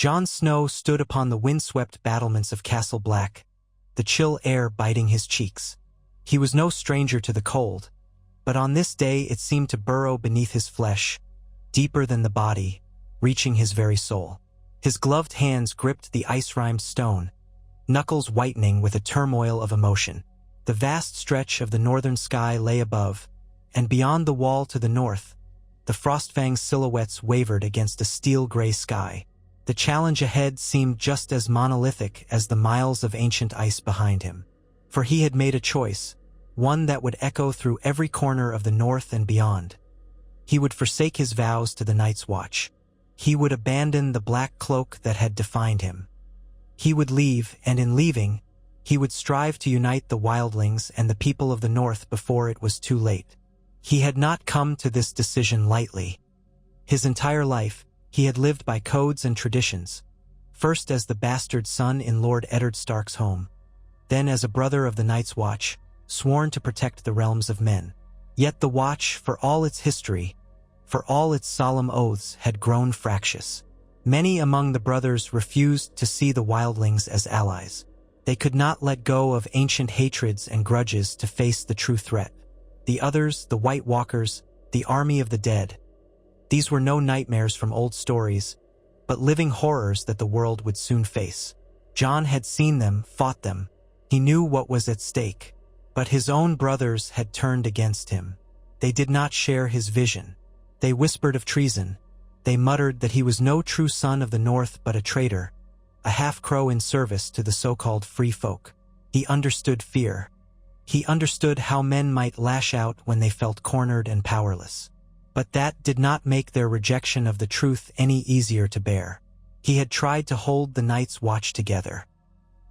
Jon Snow stood upon the windswept battlements of Castle Black, the chill air biting his cheeks. He was no stranger to the cold, but on this day it seemed to burrow beneath his flesh, deeper than the body, reaching his very soul. His gloved hands gripped the ice-rimed stone, knuckles whitening with a turmoil of emotion. The vast stretch of the northern sky lay above, and beyond the wall to the north, the Frostfang's silhouettes wavered against a steel-gray sky. The challenge ahead seemed just as monolithic as the miles of ancient ice behind him. For he had made a choice, one that would echo through every corner of the north and beyond. He would forsake his vows to the Night's Watch. He would abandon the black cloak that had defined him. He would leave, and in leaving, he would strive to unite the Wildlings and the people of the North before it was too late. He had not come to this decision lightly. His entire life, he had lived by codes and traditions, first as the bastard son in Lord Eddard Stark's home, then as a brother of the Night's Watch, sworn to protect the realms of men. Yet the Watch, for all its history, for all its solemn oaths, had grown fractious. Many among the brothers refused to see the Wildlings as allies. They could not let go of ancient hatreds and grudges to face the true threat. The others, the White Walkers, the army of the dead. These were no nightmares from old stories, but living horrors that the world would soon face. Jon had seen them, fought them. He knew what was at stake. But his own brothers had turned against him. They did not share his vision. They whispered of treason. They muttered that he was no true son of the North but a traitor, a half-crow in service to the so-called free folk. He understood fear. He understood how men might lash out when they felt cornered and powerless. But that did not make their rejection of the truth any easier to bear. He had tried to hold the Night's Watch together.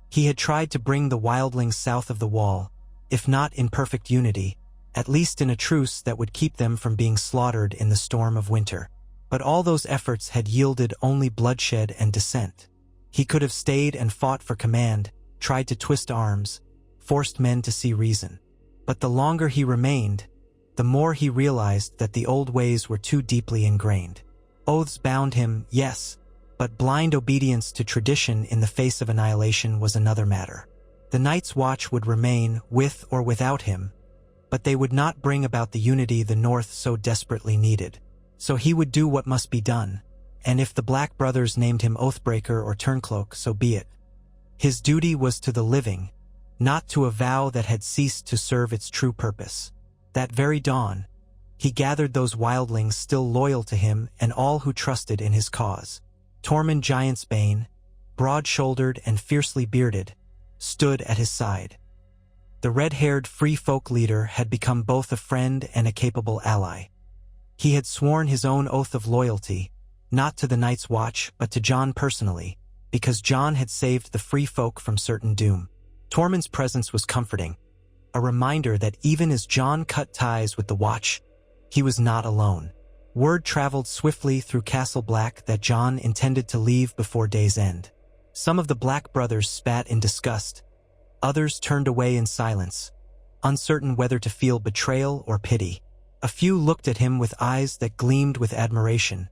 He had tried to bring the Wildlings south of the Wall, if not in perfect unity, at least in a truce that would keep them from being slaughtered in the storm of winter. But all those efforts had yielded only bloodshed and dissent. He could have stayed and fought for command, tried to twist arms, forced men to see reason. But the longer he remained, the more he realized that the old ways were too deeply ingrained. Oaths bound him, yes, but blind obedience to tradition in the face of annihilation was another matter. The Night's Watch would remain, with or without him, but they would not bring about the unity the North so desperately needed. So he would do what must be done, and if the Black Brothers named him Oathbreaker or Turncloak, so be it. His duty was to the living, not to a vow that had ceased to serve its true purpose. That very dawn, he gathered those Wildlings still loyal to him and all who trusted in his cause. Tormund Giantsbane, broad-shouldered and fiercely bearded, stood at his side. The red-haired free folk leader had become both a friend and a capable ally. He had sworn his own oath of loyalty, not to the Night's Watch but to Jon personally, because Jon had saved the free folk from certain doom. Tormund's presence was comforting, a reminder that even as Jon cut ties with the Watch, he was not alone. Word traveled swiftly through Castle Black that Jon intended to leave before day's end. Some of the Black brothers spat in disgust. Others turned away in silence, uncertain whether to feel betrayal or pity. A few looked at him with eyes that gleamed with admiration,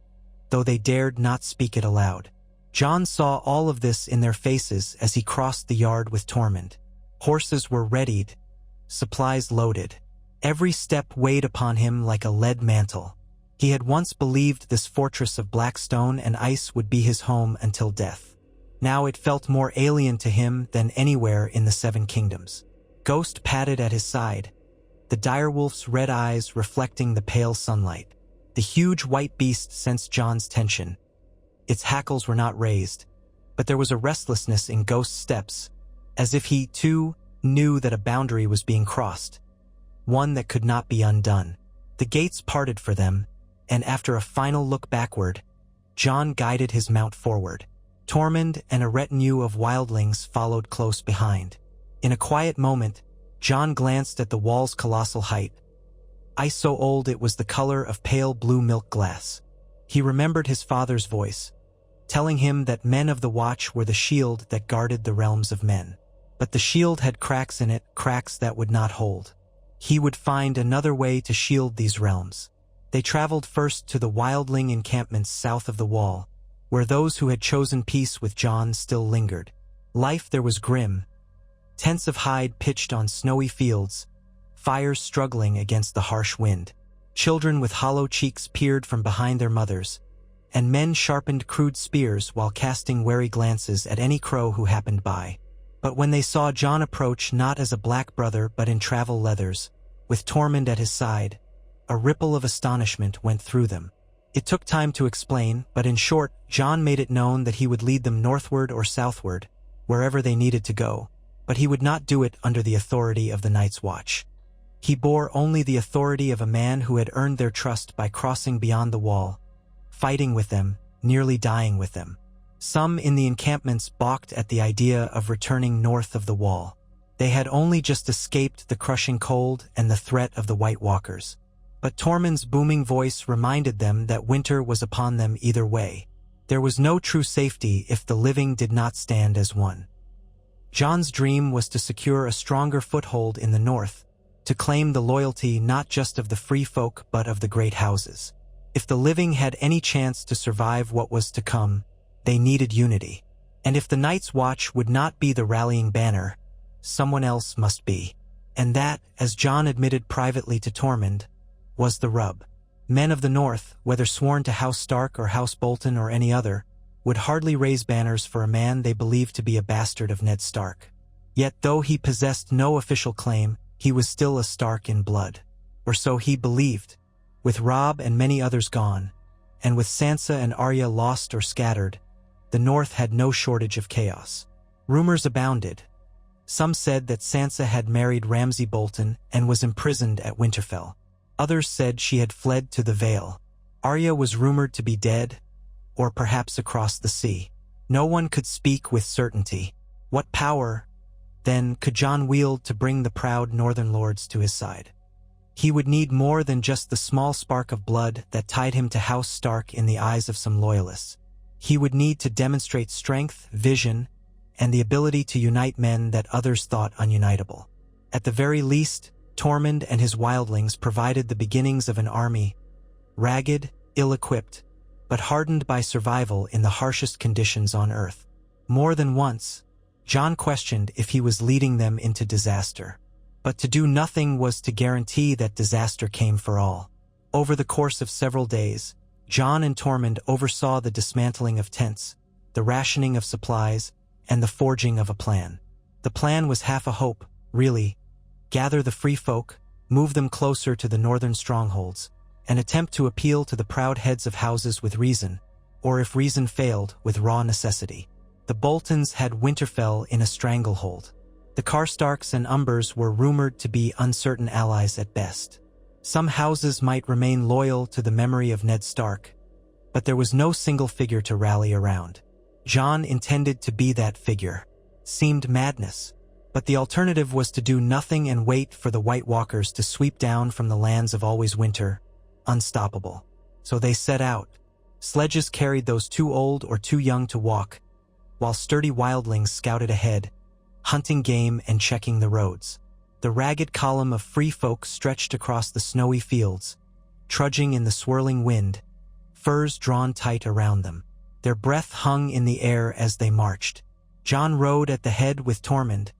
though they dared not speak it aloud. Jon saw all of this in their faces as he crossed the yard with Tormund. Horses were readied, supplies loaded. Every step weighed upon him like a lead mantle. He had once believed this fortress of black stone and ice would be his home until death. Now it felt more alien to him than anywhere in the Seven Kingdoms. Ghost padded at his side, the direwolf's red eyes reflecting the pale sunlight. The huge white beast sensed Jon's tension. Its hackles were not raised, but there was a restlessness in Ghost's steps, as if he, too, knew that a boundary was being crossed, one that could not be undone. The gates parted for them, and after a final look backward, Jon guided his mount forward. Tormund and a retinue of Wildlings followed close behind. In a quiet moment, Jon glanced at the wall's colossal height. Ice so old it was the color of pale blue milk glass. He remembered his father's voice, telling him that men of the Watch were the shield that guarded the realms of men. But the shield had cracks in it, cracks that would not hold. He would find another way to shield these realms. They traveled first to the Wildling encampments south of the Wall, where those who had chosen peace with Jon still lingered. Life there was grim, tents of hide pitched on snowy fields, fires struggling against the harsh wind. Children with hollow cheeks peered from behind their mothers, and men sharpened crude spears while casting wary glances at any crow who happened by. But when they saw Jon approach not as a black brother but in travel leathers, with Tormund at his side, a ripple of astonishment went through them. It took time to explain, but in short, Jon made it known that he would lead them northward or southward, wherever they needed to go, but he would not do it under the authority of the Night's Watch. He bore only the authority of a man who had earned their trust by crossing beyond the wall, fighting with them, nearly dying with them. Some in the encampments balked at the idea of returning north of the wall. They had only just escaped the crushing cold and the threat of the White Walkers. But Tormund's booming voice reminded them that winter was upon them either way. There was no true safety if the living did not stand as one. Jon's dream was to secure a stronger foothold in the north, to claim the loyalty not just of the free folk but of the great houses. If the living had any chance to survive what was to come, they needed unity. And if the Night's Watch would not be the rallying banner, someone else must be. And that, as Jon admitted privately to Tormund, was the rub. Men of the North, whether sworn to House Stark or House Bolton or any other, would hardly raise banners for a man they believed to be a bastard of Ned Stark. Yet though he possessed no official claim, he was still a Stark in blood. Or so he believed. With Robb and many others gone, and with Sansa and Arya lost or scattered, the North had no shortage of chaos. Rumors abounded. Some said that Sansa had married Ramsay Bolton and was imprisoned at Winterfell. Others said she had fled to the Vale. Arya was rumored to be dead, or perhaps across the sea. No one could speak with certainty. What power, then, could Jon wield to bring the proud northern lords to his side? He would need more than just the small spark of blood that tied him to House Stark in the eyes of some loyalists. He would need to demonstrate strength, vision, and the ability to unite men that others thought ununitable. At the very least, Tormund and his wildlings provided the beginnings of an army, ragged, ill-equipped, but hardened by survival in the harshest conditions on earth. More than once, Jon questioned if he was leading them into disaster. But to do nothing was to guarantee that disaster came for all. Over the course of several days, Jon and Tormund oversaw the dismantling of tents, the rationing of supplies, and the forging of a plan. The plan was half a hope, really. Gather the free folk, move them closer to the northern strongholds, and attempt to appeal to the proud heads of houses with reason, or if reason failed, with raw necessity. The Boltons had Winterfell in a stranglehold. The Karstarks and Umbers were rumored to be uncertain allies at best. Some houses might remain loyal to the memory of Ned Stark, but there was no single figure to rally around. Jon intended to be that figure. Seemed madness, but the alternative was to do nothing and wait for the White Walkers to sweep down from the lands of always winter, unstoppable. So they set out. Sledges carried those too old or too young to walk, while sturdy wildlings scouted ahead, hunting game and checking the roads. The ragged column of free folk stretched across the snowy fields, trudging in the swirling wind, furs drawn tight around them. Their breath hung in the air as they marched. Jon rode at the head with Tormund,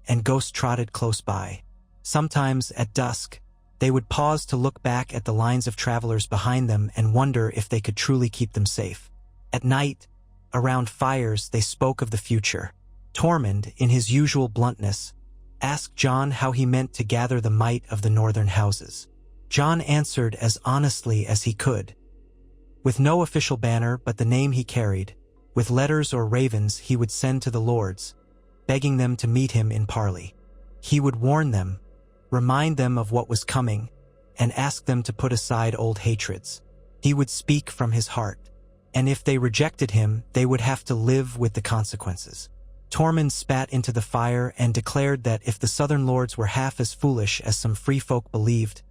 and Ghost trotted close by. Sometimes, at dusk, they would pause to look back at the lines of travelers behind them and wonder if they could truly keep them safe. At night, around fires, they spoke of the future. Tormund, in his usual bluntness, asked Jon how he meant to gather the might of the northern houses. Jon answered as honestly as he could. With no official banner but the name he carried, with letters or ravens he would send to the lords, begging them to meet him in Parley. He would warn them, remind them of what was coming, and ask them to put aside old hatreds. He would speak from his heart, and if they rejected him, they would have to live with the consequences. Tormund spat into the fire and declared that if the southern lords were half as foolish as some free folk believed,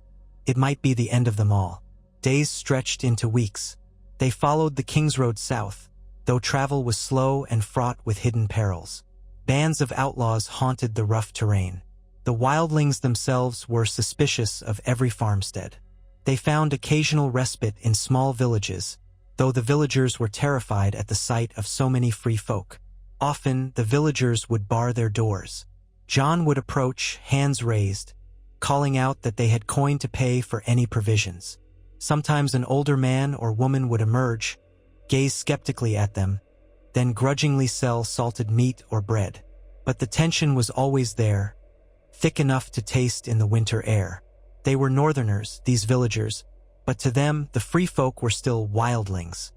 it might be the end of them all. Days stretched into weeks. They followed the King's Road south, though travel was slow and fraught with hidden perils. Bands of outlaws haunted the rough terrain. The wildlings themselves were suspicious of every farmstead. They found occasional respite in small villages, though though the villagers were terrified at the sight of so many free folk. Often, the villagers would bar their doors. Jon would approach, hands raised, calling out that they had coin to pay for any provisions. Sometimes an older man or woman would emerge, gaze skeptically at them, then grudgingly sell salted meat or bread. But the tension was always there, thick enough to taste in the winter air. They were northerners, these villagers, but to them, the free folk were still wildlings,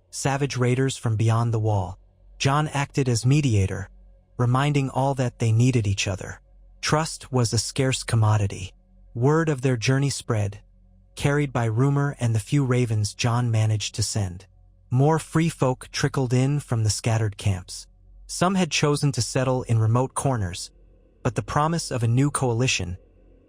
savage raiders from beyond the wall. Jon acted as mediator, reminding all that they needed each other. Trust was a scarce commodity. Word of their journey spread, carried by rumor and the few ravens Jon managed to send. More free folk trickled in from the scattered camps. Some had chosen to settle in remote corners, but the promise of a new coalition,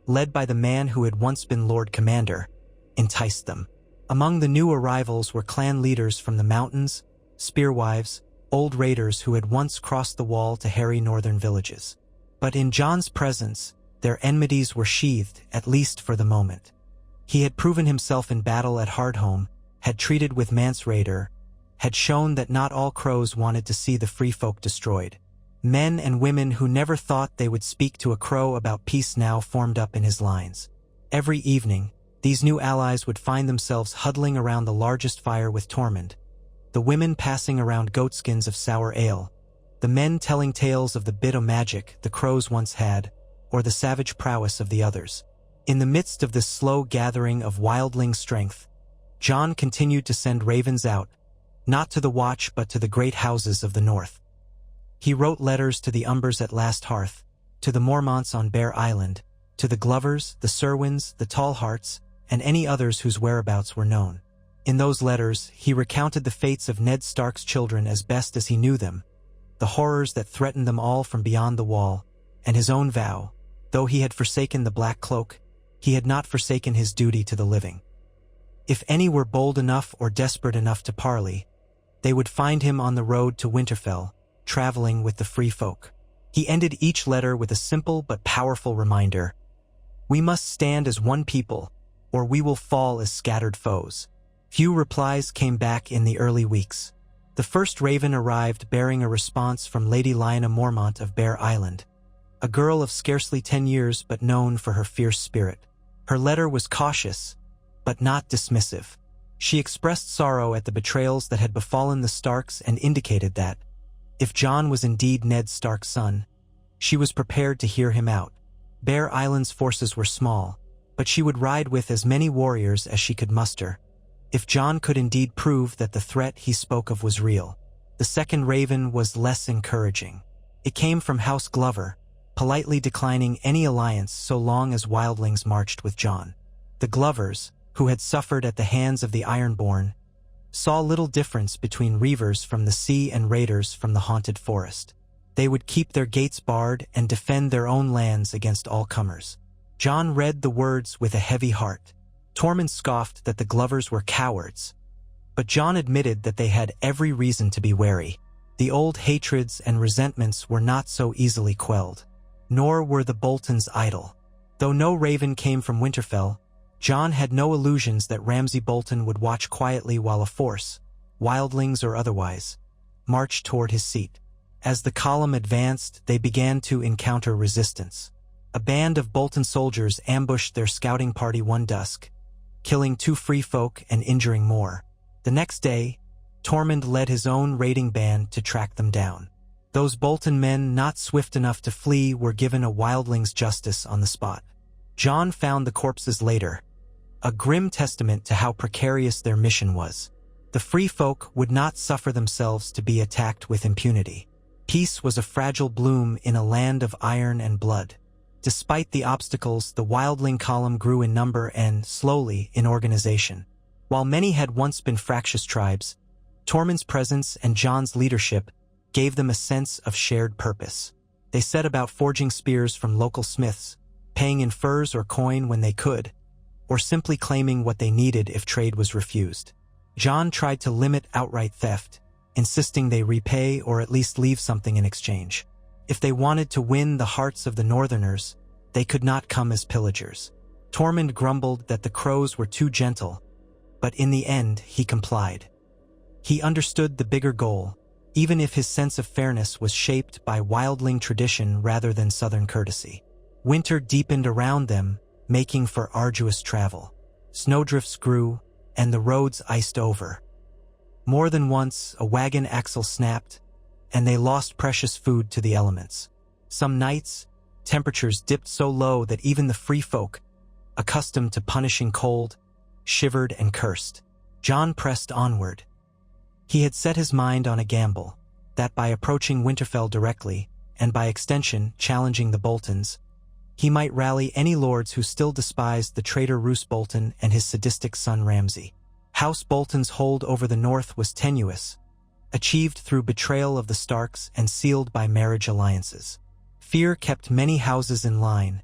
led by the man who had once been Lord Commander, enticed them. Among the new arrivals were clan leaders from the mountains, spearwives, old raiders who had once crossed the wall to harry northern villages. But in Jon's presence, their enmities were sheathed, at least for the moment. He had proven himself in battle at Hardhome, had treated with Mance Raider, had shown that not all crows wanted to see the free folk destroyed. Men and women who never thought they would speak to a crow about peace now formed up in his lines. Every evening, these new allies would find themselves huddling around the largest fire with Tormund, the women passing around goatskins of sour ale, the men telling tales of the bit o' magic the crows once had, or the savage prowess of the others. In the midst of this slow gathering of wildling strength, Jon continued to send ravens out, not to the watch but to the great houses of the north. He wrote letters to the Umbers at Last Hearth, to the Mormonts on Bear Island, to the Glovers, the Serwins, the Tallhearts, and any others whose whereabouts were known. In those letters, he recounted the fates of Ned Stark's children as best as he knew them, the horrors that threatened them all from beyond the wall, and his own vow. Though he had forsaken the Black Cloak, he had not forsaken his duty to the living. If any were bold enough or desperate enough to parley, they would find him on the road to Winterfell, traveling with the free folk. He ended each letter with a simple but powerful reminder: "We must stand as one people, or we will fall as scattered foes." Few replies came back in the early weeks. The first raven arrived bearing a response from Lady Lyanna Mormont of Bear Island, a girl of scarcely 10 years but known for her fierce spirit. Her letter was cautious, but not dismissive. She expressed sorrow at the betrayals that had befallen the Starks and indicated that, if Jon was indeed Ned Stark's son, she was prepared to hear him out. Bear Island's forces were small, but she would ride with as many warriors as she could muster, if Jon could indeed prove that the threat he spoke of was real. The second raven was less encouraging. It came from House Glover, politely declining any alliance so long as wildlings marched with Jon. The Glovers, who had suffered at the hands of the Ironborn, saw little difference between reavers from the sea and raiders from the haunted forest. They would keep their gates barred and defend their own lands against all comers. Jon read the words with a heavy heart. Tormund scoffed that the Glovers were cowards, but Jon admitted that they had every reason to be wary. The old hatreds and resentments were not so easily quelled, nor were the Boltons idle. Though no raven came from Winterfell, Jon had no illusions that Ramsay Bolton would watch quietly while a force, wildlings or otherwise, marched toward his seat. As the column advanced, they began to encounter resistance. A band of Bolton soldiers ambushed their scouting party one dusk, killing 2 free folk and injuring more. The next day, Tormund led his own raiding band to track them down. Those Bolton men not swift enough to flee were given a wildling's justice on the spot. Jon found the corpses later, a grim testament to how precarious their mission was. The free folk would not suffer themselves to be attacked with impunity. Peace was a fragile bloom in a land of iron and blood. Despite the obstacles, the wildling column grew in number and, slowly, in organization. While many had once been fractious tribes, Tormund's presence and Jon's leadership gave them a sense of shared purpose. They set about forging spears from local smiths, paying in furs or coin when they could, or simply claiming what they needed if trade was refused. Jon tried to limit outright theft, insisting they repay or at least leave something in exchange. If they wanted to win the hearts of the Northerners, they could not come as pillagers. Tormund grumbled that the crows were too gentle, but in the end he complied. He understood the bigger goal, even if his sense of fairness was shaped by wildling tradition rather than southern courtesy. Winter deepened around them, making for arduous travel. Snowdrifts grew, and the roads iced over. More than once, a wagon axle snapped, and they lost precious food to the elements. Some nights, temperatures dipped so low that even the free folk, accustomed to punishing cold, shivered and cursed. Jon pressed onward. He had set his mind on a gamble, that by approaching Winterfell directly, and by extension challenging the Boltons, he might rally any lords who still despised the traitor Roose Bolton and his sadistic son Ramsay. House Bolton's hold over the north was tenuous, achieved through betrayal of the Starks and sealed by marriage alliances. Fear kept many houses in line,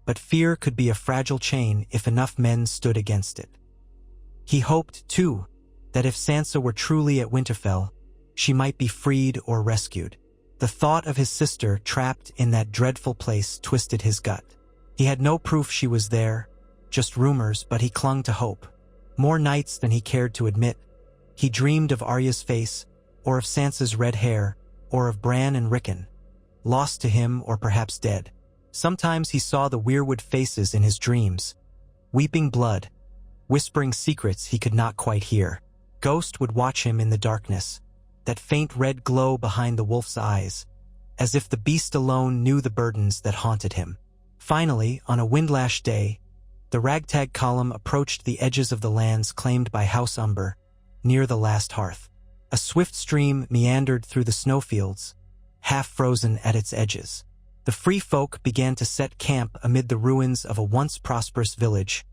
but fear could be a fragile chain if enough men stood against it. He hoped, too, that if Sansa were truly at Winterfell, she might be freed or rescued. The thought of his sister trapped in that dreadful place twisted his gut. He had no proof she was there, just rumors, but he clung to hope. More nights than he cared to admit, he dreamed of Arya's face, or of Sansa's red hair, or of Bran and Ricken, lost to him or perhaps dead. Sometimes he saw the weirwood faces in his dreams, weeping blood, whispering secrets he could not quite hear. Ghost would watch him in the darkness, that faint red glow behind the wolf's eyes, as if the beast alone knew the burdens that haunted him. Finally, on a windlash day, the ragtag column approached the edges of the lands claimed by House Umber, near the last hearth. A swift stream meandered through the snowfields, half frozen at its edges. The free folk began to set camp amid the ruins of a once prosperous village,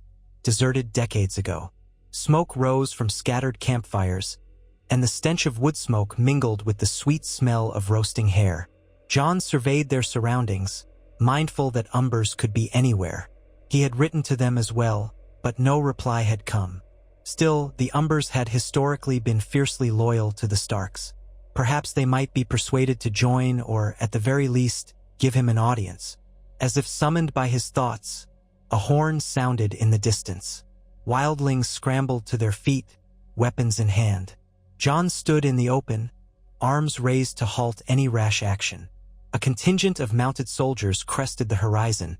deserted decades ago. Smoke rose from scattered campfires, and the stench of wood smoke mingled with the sweet smell of roasting hare. Jon surveyed their surroundings, mindful that Umbers could be anywhere. He had written to them as well, but no reply had come. Still, the Umbers had historically been fiercely loyal to the Starks. Perhaps they might be persuaded to join or, at the very least, give him an audience. As if summoned by his thoughts, a horn sounded in the distance. Wildlings scrambled to their feet, weapons in hand. Jon stood in the open, arms raised to halt any rash action. A contingent of mounted soldiers crested the horizon,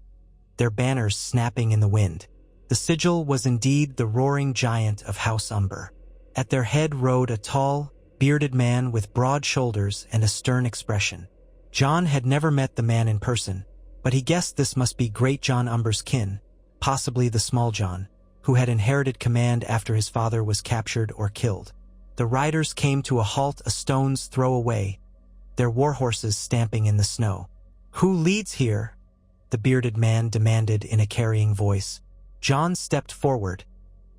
their banners snapping in the wind. The sigil was indeed the roaring giant of House Umber. At their head rode a tall, bearded man with broad shoulders and a stern expression. Jon had never met the man in person, but he guessed this must be Great Jon Umber's kin, possibly the Small Jon, who had inherited command after his father was captured or killed. The riders came to a halt a stone's throw away, their war horses stamping in the snow. "Who leads here?" the bearded man demanded in a carrying voice. Jon stepped forward,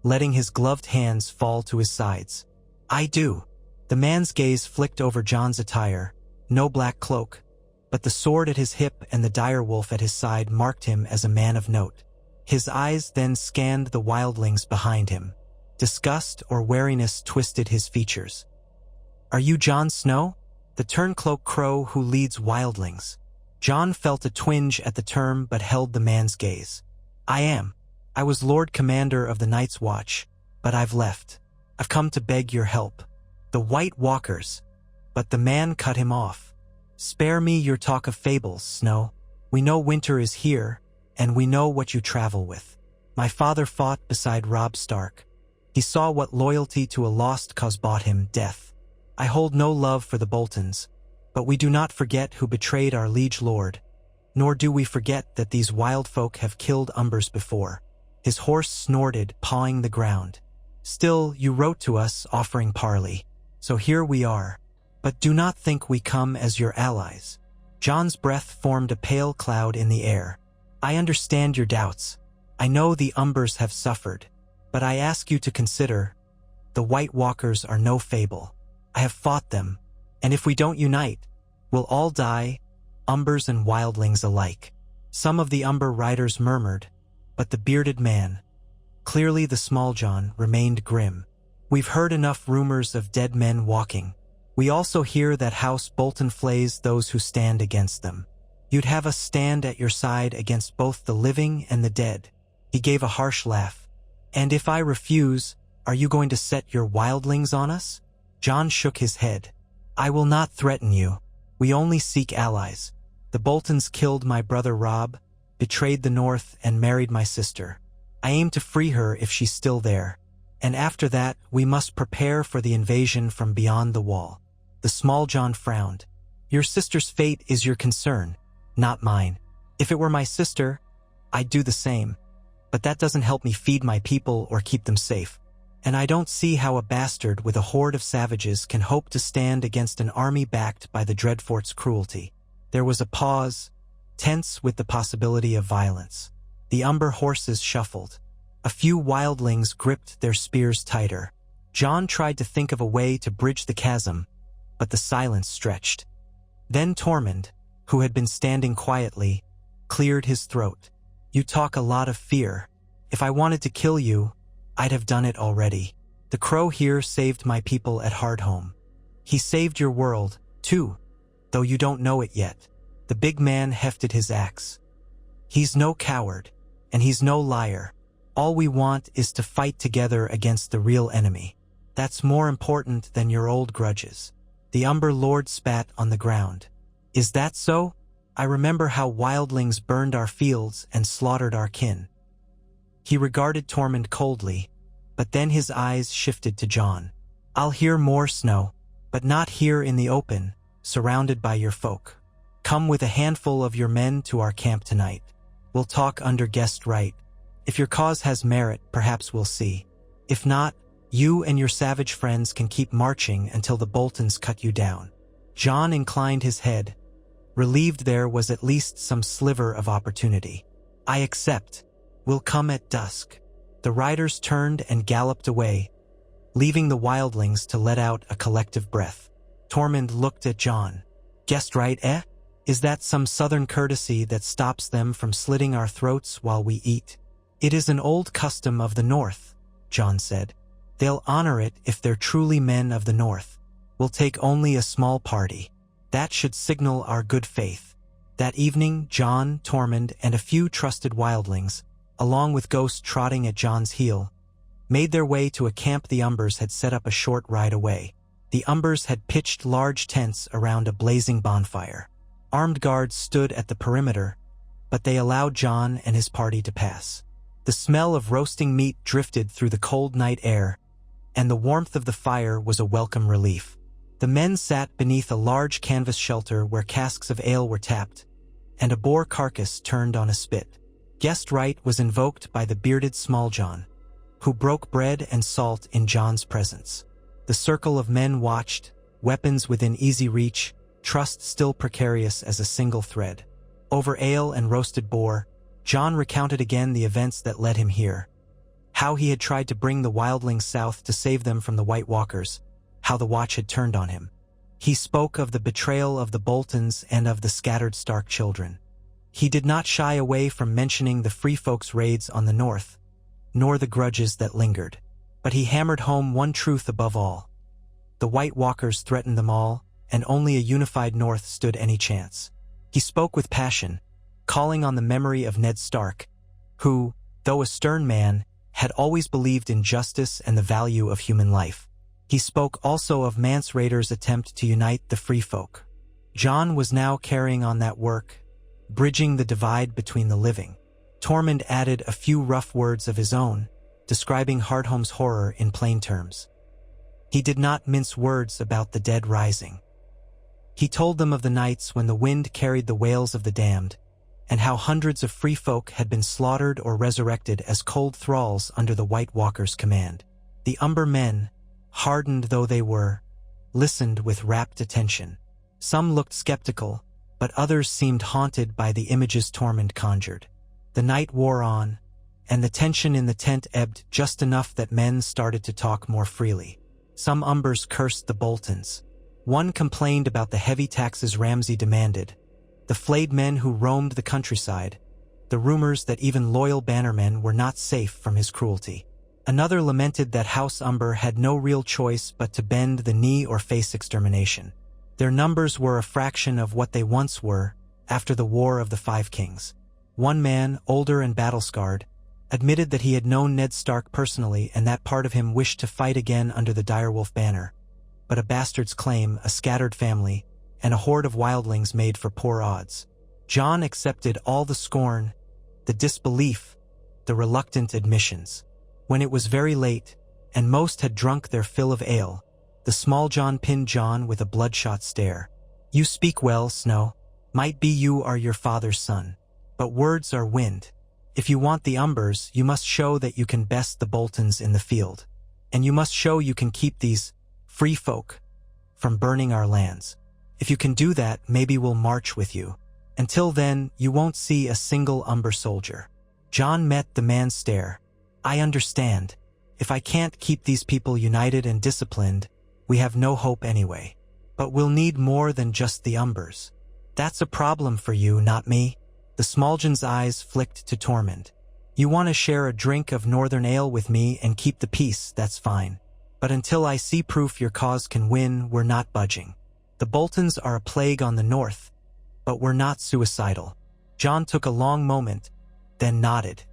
letting his gloved hands fall to his sides. "I do." The man's gaze flicked over Jon's attire, no black cloak, but the sword at his hip and the dire wolf at his side marked him as a man of note. His eyes then scanned the wildlings behind him. Disgust or wariness twisted his features. "Are you Jon Snow, the turncloak crow who leads wildlings?" Jon felt a twinge at the term but held the man's gaze. "I am. I was Lord Commander of the Night's Watch, but I've left. I've come to beg your help." "The White Walkers." But the man cut him off. "Spare me your talk of fables, Snow. We know winter is here, and we know what you travel with. My father fought beside Robb Stark. He saw what loyalty to a lost cause bought him, death. I hold no love for the Boltons, but we do not forget who betrayed our liege lord, nor do we forget that these wild folk have killed Umbers before." His horse snorted, pawing the ground. "Still, you wrote to us offering parley, so here we are. But do not think we come as your allies." Jon's breath formed a pale cloud in the air. "I understand your doubts. I know the Umbers have suffered, but I ask you to consider, the White Walkers are no fable. I have fought them, and if we don't unite, we'll all die, Umbers and wildlings alike." Some of the Umber riders murmured, but the bearded man, clearly the Small Jon, remained grim. "We've heard enough rumors of dead men walking. We also hear that House Bolton flays those who stand against them. You'd have us stand at your side against both the living and the dead." He gave a harsh laugh. "And if I refuse, are you going to set your wildlings on us?" Jon shook his head. I will not threaten you. We only seek allies. The Boltons killed my brother Robb, betrayed the North, and married my sister. I aim to free her if she's still there. And after that, we must prepare for the invasion from beyond the wall. The small Jon frowned. Your sister's fate is your concern, not mine. If it were my sister, I'd do the same. But that doesn't help me feed my people or keep them safe. And I don't see how a bastard with a horde of savages can hope to stand against an army backed by the Dreadfort's cruelty. There was a pause, tense with the possibility of violence. The Umber horses shuffled. A few wildlings gripped their spears tighter. Jon tried to think of a way to bridge the chasm, but the silence stretched. Then Tormund, who had been standing quietly, cleared his throat. You talk a lot of fear. If I wanted to kill you, I'd have done it already. The crow here saved my people at Hardhome. He saved your world, too, though you don't know it yet. The big man hefted his axe. He's no coward, and he's no liar. All we want is to fight together against the real enemy. That's more important than your old grudges. The Umber Lord spat on the ground. Is that so? I remember how wildlings burned our fields and slaughtered our kin. He regarded Tormund coldly, but then his eyes shifted to Jon. I'll hear more, Snow, but not here in the open, surrounded by your folk. Come with a handful of your men to our camp tonight. We'll talk under guest right. If your cause has merit, perhaps we'll see. If not, you and your savage friends can keep marching until the Boltons cut you down. Jon inclined his head, relieved there was at least some sliver of opportunity. I accept. We'll come at dusk. The riders turned and galloped away, leaving the wildlings to let out a collective breath. Tormund looked at Jon. Guessed right, eh? Is that some southern courtesy that stops them from slitting our throats while we eat? It is an old custom of the North, Jon said. They'll honor it if they're truly men of the North. We'll take only a small party. That should signal our good faith. That evening, Jon, Tormund, and a few trusted wildlings, along with Ghost trotting at Jon's heel, made their way to a camp the Umbers had set up a short ride away. The Umbers had pitched large tents around a blazing bonfire. Armed guards stood at the perimeter, but they allowed Jon and his party to pass. The smell of roasting meat drifted through the cold night air, and the warmth of the fire was a welcome relief. The men sat beneath a large canvas shelter where casks of ale were tapped, and a boar carcass turned on a spit. Guest right was invoked by the bearded Small Jon, who broke bread and salt in Jon's presence. The circle of men watched, weapons within easy reach, trust still precarious as a single thread. Over ale and roasted boar, Jon recounted again the events that led him here. How he had tried to bring the wildlings south to save them from the White Walkers, how the Watch had turned on him. He spoke of the betrayal of the Boltons and of the scattered Stark children. He did not shy away from mentioning the Free Folk's raids on the North, nor the grudges that lingered. But he hammered home one truth above all. The White Walkers threatened them all, and only a unified North stood any chance. He spoke with passion, calling on the memory of Ned Stark, who, though a stern man, had always believed in justice and the value of human life. He spoke also of Mance Rayder's attempt to unite the Free Folk. Jon was now carrying on that work, bridging the divide between the living. Tormund added a few rough words of his own, describing Hardhome's horror in plain terms. He did not mince words about the dead rising. He told them of the nights when the wind carried the wails of the damned, and how hundreds of free folk had been slaughtered or resurrected as cold thralls under the White Walkers' command. The Umber men, hardened though they were, listened with rapt attention. Some looked skeptical, but others seemed haunted by the images Tormund conjured. The night wore on, and the tension in the tent ebbed just enough that men started to talk more freely. Some Umbers cursed the Boltons. One complained about the heavy taxes Ramsay demanded, the flayed men who roamed the countryside, the rumors that even loyal bannermen were not safe from his cruelty. Another lamented that House Umber had no real choice but to bend the knee or face extermination. Their numbers were a fraction of what they once were after the War of the Five Kings. One man, older and battle-scarred, admitted that he had known Ned Stark personally and that part of him wished to fight again under the direwolf banner. but a bastard's claim, a scattered family, and a horde of wildlings made for poor odds. Jon accepted all the scorn, the disbelief, the reluctant admissions. When it was very late, and most had drunk their fill of ale, the small Jon pinned Jon with a bloodshot stare. "You speak well, Snow. Might be you are your father's son. But words are wind. If you want the Umbers, you must show that you can best the Boltons in the field. And you must show you can keep these free folk from burning our lands. If you can do that, maybe we'll march with you. Until then, you won't see a single Umber soldier." Jon met the man's stare. "I understand. If I can't keep these people united and disciplined, we have no hope anyway. But we'll need more than just the Umbers. That's a problem for you, not me." The Smalljan's eyes flicked to Tormund. "You want to share a drink of northern ale with me and keep the peace, that's fine. But until I see proof your cause can win, we're not budging. The Boltons are a plague on the north, but we're not suicidal." Jon took a long moment, then nodded.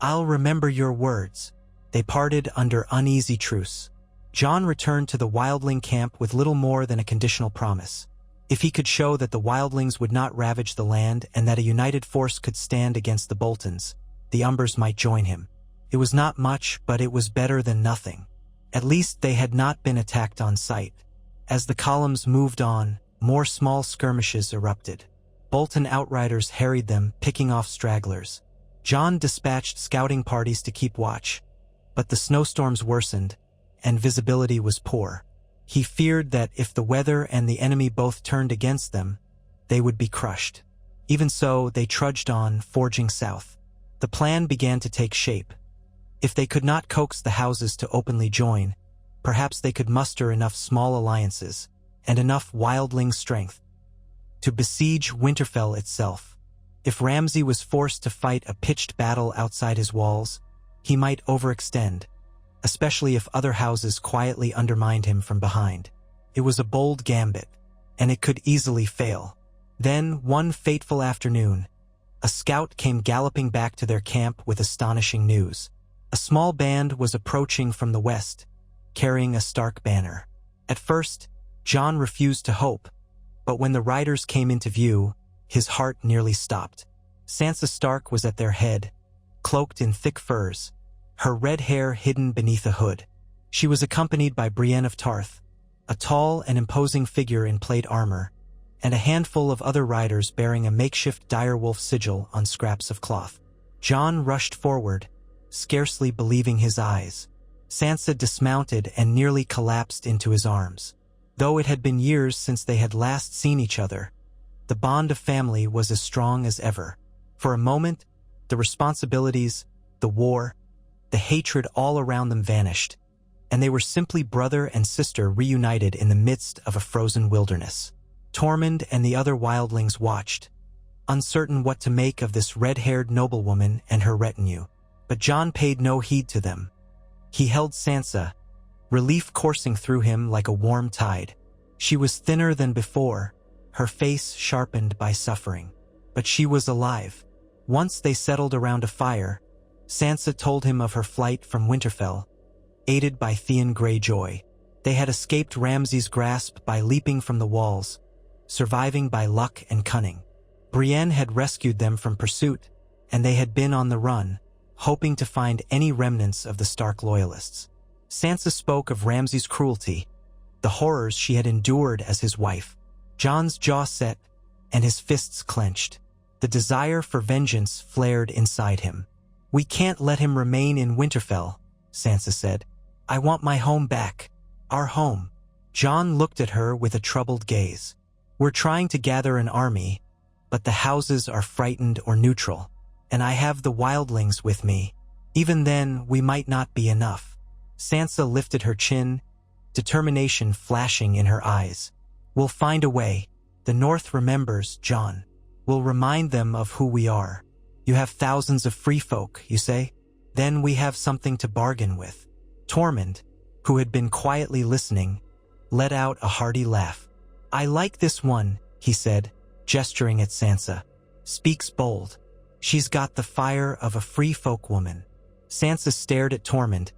"I'll remember your words." They parted under uneasy truce. Jon returned to the wildling camp with little more than a conditional promise. If he could show that the wildlings would not ravage the land and that a united force could stand against the Boltons, the Umbers might join him. It was not much, but it was better than nothing. At least they had not been attacked on sight. As the columns moved on, more small skirmishes erupted. Bolton outriders harried them, picking off stragglers. Jon dispatched scouting parties to keep watch, but the snowstorms worsened, and visibility was poor. He feared that if the weather and the enemy both turned against them, they would be crushed. Even so, they trudged on, forging south. The plan began to take shape. If they could not coax the houses to openly join, perhaps they could muster enough small alliances and enough wildling strength to besiege Winterfell itself. If Ramsay was forced to fight a pitched battle outside his walls, he might overextend, especially if other houses quietly undermined him from behind. It was a bold gambit, and it could easily fail. Then, one fateful afternoon, a scout came galloping back to their camp with astonishing news. A small band was approaching from the west, carrying a Stark banner. At first, Jon refused to hope, but when the riders came into view, his heart nearly stopped. Sansa Stark was at their head, cloaked in thick furs, her red hair hidden beneath a hood. She was accompanied by Brienne of Tarth, a tall and imposing figure in plate armor, and a handful of other riders bearing a makeshift direwolf sigil on scraps of cloth. Jon rushed forward, scarcely believing his eyes. Sansa dismounted and nearly collapsed into his arms. Though it had been years since they had last seen each other, the bond of family was as strong as ever. For a moment, the responsibilities, the war, the hatred all around them vanished, and they were simply brother and sister reunited in the midst of a frozen wilderness. Tormund and the other wildlings watched, uncertain what to make of this red-haired noblewoman and her retinue. But Jon paid no heed to them. He held Sansa, relief coursing through him like a warm tide. She was thinner than before, her face sharpened by suffering. But she was alive. Once they settled around a fire, Sansa told him of her flight from Winterfell, aided by Theon Greyjoy. They had escaped Ramsay's grasp by leaping from the walls, surviving by luck and cunning. Brienne had rescued them from pursuit, and they had been on the run, hoping to find any remnants of the Stark loyalists. Sansa spoke of Ramsay's cruelty, the horrors she had endured as his wife. Jon's jaw set, and his fists clenched. The desire for vengeance flared inside him. "We can't let him remain in Winterfell," Sansa said. "I want my home back. Our home." Jon looked at her with a troubled gaze. "We're trying to gather an army, but the houses are frightened or neutral, and I have the wildlings with me. Even then, we might not be enough." Sansa lifted her chin, determination flashing in her eyes. "We'll find a way. The North remembers, Jon. We'll remind them of who we are. You have thousands of free folk, you say? Then we have something to bargain with." Tormund, who had been quietly listening, let out a hearty laugh. "I like this one," he said, gesturing at Sansa. "Speaks bold. She's got the fire of a free folk woman." Sansa stared at Tormund,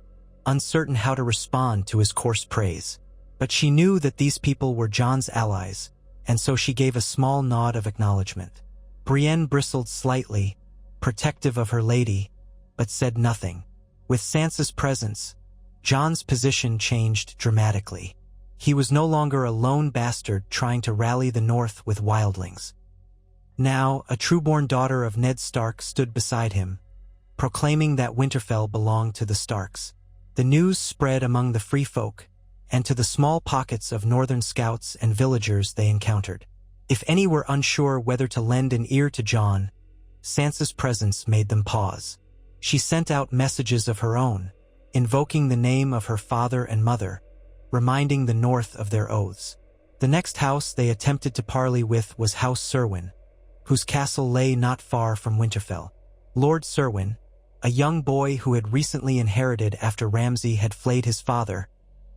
uncertain how to respond to his coarse praise. But she knew that these people were Jon's allies, and so she gave a small nod of acknowledgement. Brienne bristled slightly, protective of her lady, but said nothing. With Sansa's presence, Jon's position changed dramatically. He was no longer a lone bastard trying to rally the North with wildlings. Now, a true-born daughter of Ned Stark stood beside him, proclaiming that Winterfell belonged to the Starks. The news spread among the free folk, and to the small pockets of northern scouts and villagers they encountered. If any were unsure whether to lend an ear to Jon, Sansa's presence made them pause. She sent out messages of her own, invoking the name of her father and mother, reminding the North of their oaths. The next house they attempted to parley with was House Cerwyn, whose castle lay not far from Winterfell. Lord Cerwyn, a young boy who had recently inherited after Ramsay had flayed his father,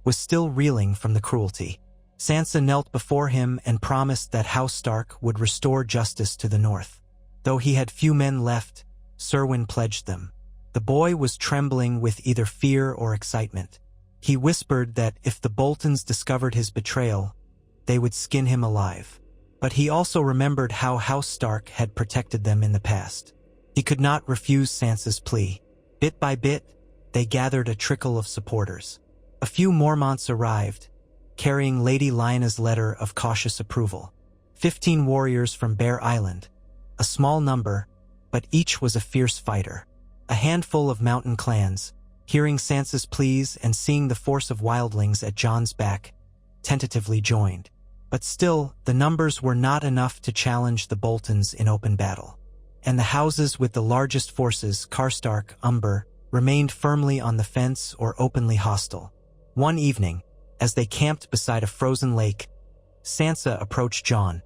was still reeling from the cruelty. Sansa knelt before him and promised that House Stark would restore justice to the North. Though he had few men left, Cerwyn pledged them. The boy was trembling with either fear or excitement. He whispered that if the Boltons discovered his betrayal, they would skin him alive. But he also remembered how House Stark had protected them in the past. He could not refuse Sansa's plea. Bit by bit, they gathered a trickle of supporters. A few Mormonts arrived, carrying Lady Lyanna's letter of cautious approval. 15 warriors from Bear Island, a small number, but each was a fierce fighter. A handful of mountain clans, hearing Sansa's pleas and seeing the force of wildlings at Jon's back, tentatively joined. But still, the numbers were not enough to challenge the Boltons in open battle. And the houses with the largest forces, Karstark, Umber, remained firmly on the fence or openly hostile. One evening, as they camped beside a frozen lake, Sansa approached Jon,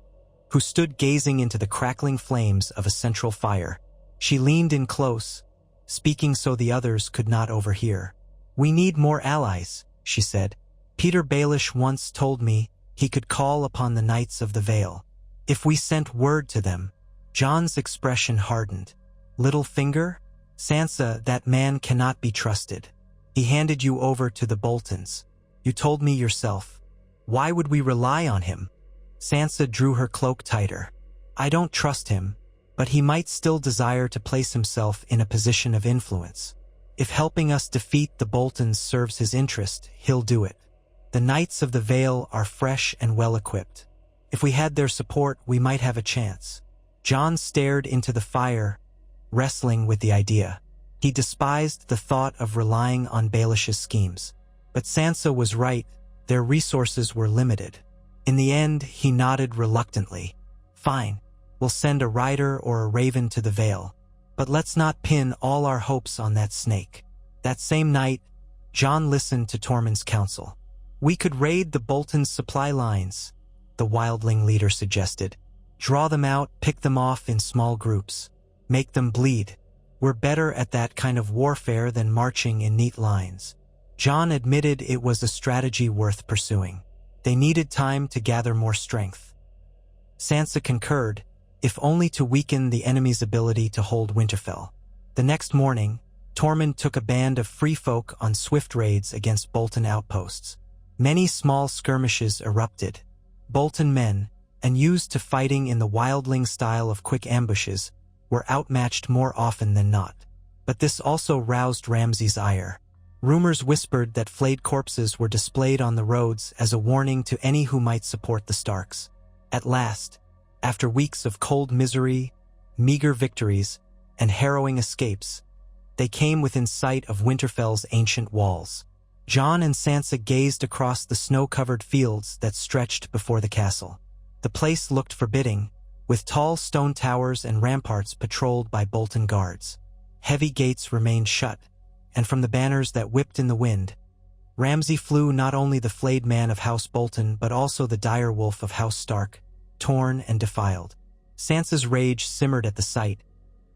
who stood gazing into the crackling flames of a central fire. She leaned in close, speaking so the others could not overhear. "We need more allies," she said. "Peter Baelish once told me he could call upon the Knights of the Vale. If we sent word to them..." Jon's expression hardened. "Littlefinger? Sansa, that man cannot be trusted. He handed you over to the Boltons. You told me yourself. Why would we rely on him?" Sansa drew her cloak tighter. "I don't trust him, but he might still desire to place himself in a position of influence. If helping us defeat the Boltons serves his interest, he'll do it. The Knights of the Vale are fresh and well-equipped. If we had their support, we might have a chance." Jon stared into the fire, wrestling with the idea. He despised the thought of relying on Baelish's schemes. But Sansa was right, their resources were limited. In the end, he nodded reluctantly. "Fine, we'll send a rider or a raven to the Vale. But let's not pin all our hopes on that snake." That same night, Jon listened to Tormund's counsel. "We could raid the Boltons' supply lines," the wildling leader suggested. "Draw them out, pick them off in small groups. Make them bleed. We're better at that kind of warfare than marching in neat lines." Jon admitted it was a strategy worth pursuing. They needed time to gather more strength. Sansa concurred, if only to weaken the enemy's ability to hold Winterfell. The next morning, Tormund took a band of free folk on swift raids against Bolton outposts. Many small skirmishes erupted. Bolton men, unused to fighting in the wildling style of quick ambushes, were outmatched more often than not. But this also roused Ramsay's ire. Rumors whispered that flayed corpses were displayed on the roads as a warning to any who might support the Starks. At last, after weeks of cold misery, meager victories, and harrowing escapes, they came within sight of Winterfell's ancient walls. Jon and Sansa gazed across the snow-covered fields that stretched before the castle. The place looked forbidding, with tall stone towers and ramparts patrolled by Bolton guards. Heavy gates remained shut, and from the banners that whipped in the wind, Ramsay flew not only the flayed man of House Bolton but also the dire wolf of House Stark, torn and defiled. Sansa's rage simmered at the sight,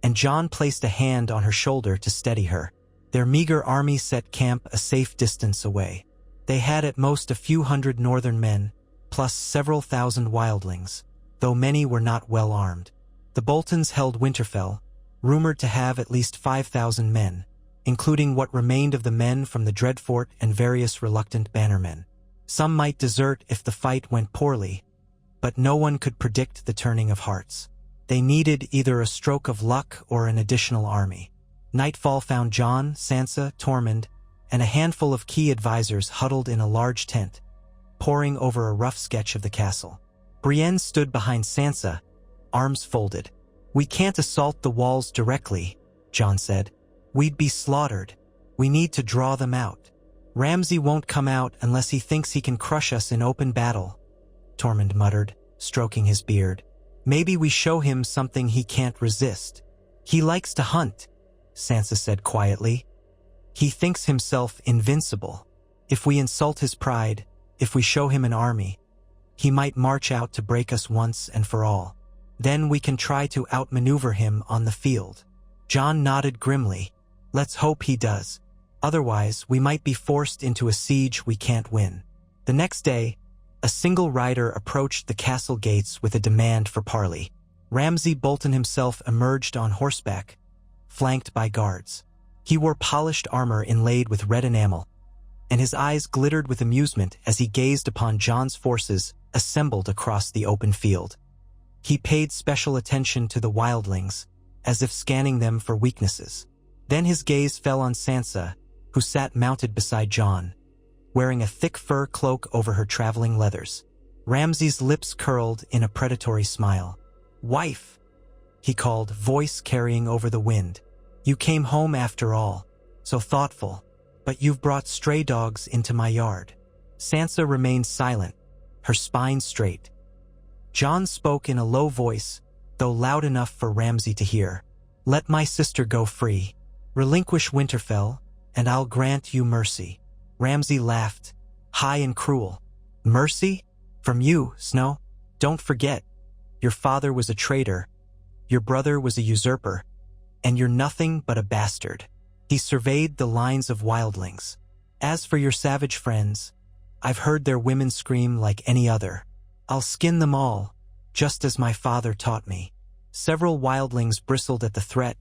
and Jon placed a hand on her shoulder to steady her. Their meager army set camp a safe distance away. They had at most a few hundred northern men, plus several thousand wildlings, though many were not well armed. The Boltons held Winterfell, rumored to have at least 5,000 men, including what remained of the men from the Dreadfort and various reluctant bannermen. Some might desert if the fight went poorly, but no one could predict the turning of hearts. They needed either a stroke of luck or an additional army. Nightfall found Jon, Sansa, Tormund, and a handful of key advisors huddled in a large tent, poring over a rough sketch of the castle. Brienne stood behind Sansa, arms folded. "We can't assault the walls directly," Jon said. "We'd be slaughtered. We need to draw them out. Ramsay won't come out unless he thinks he can crush us in open battle," Tormund muttered, stroking his beard. "Maybe we show him something he can't resist." "He likes to hunt," Sansa said quietly. "He thinks himself invincible. If we insult his pride, if we show him an army, he might march out to break us once and for all. Then we can try to outmaneuver him on the field." Jon nodded grimly. "Let's hope he does. Otherwise, we might be forced into a siege we can't win." The next day, a single rider approached the castle gates with a demand for parley. Ramsay Bolton himself emerged on horseback, flanked by guards. He wore polished armor inlaid with red enamel, and his eyes glittered with amusement as he gazed upon Jon's forces assembled across the open field. He paid special attention to the Wildlings, as if scanning them for weaknesses. Then his gaze fell on Sansa, who sat mounted beside Jon, wearing a thick fur cloak over her traveling leathers. Ramsay's lips curled in a predatory smile. "Wife," he called, voice carrying over the wind. "You came home after all, so thoughtful, but you've brought stray dogs into my yard." Sansa remained silent, her spine straight. Jon spoke in a low voice, though loud enough for Ramsay to hear. "Let my sister go free. Relinquish Winterfell, and I'll grant you mercy." Ramsay laughed, high and cruel. "Mercy? From you, Snow? Don't forget, your father was a traitor, your brother was a usurper, and you're nothing but a bastard." He surveyed the lines of wildlings. "As for your savage friends, I've heard their women scream like any other. I'll skin them all, just as my father taught me." Several wildlings bristled at the threat,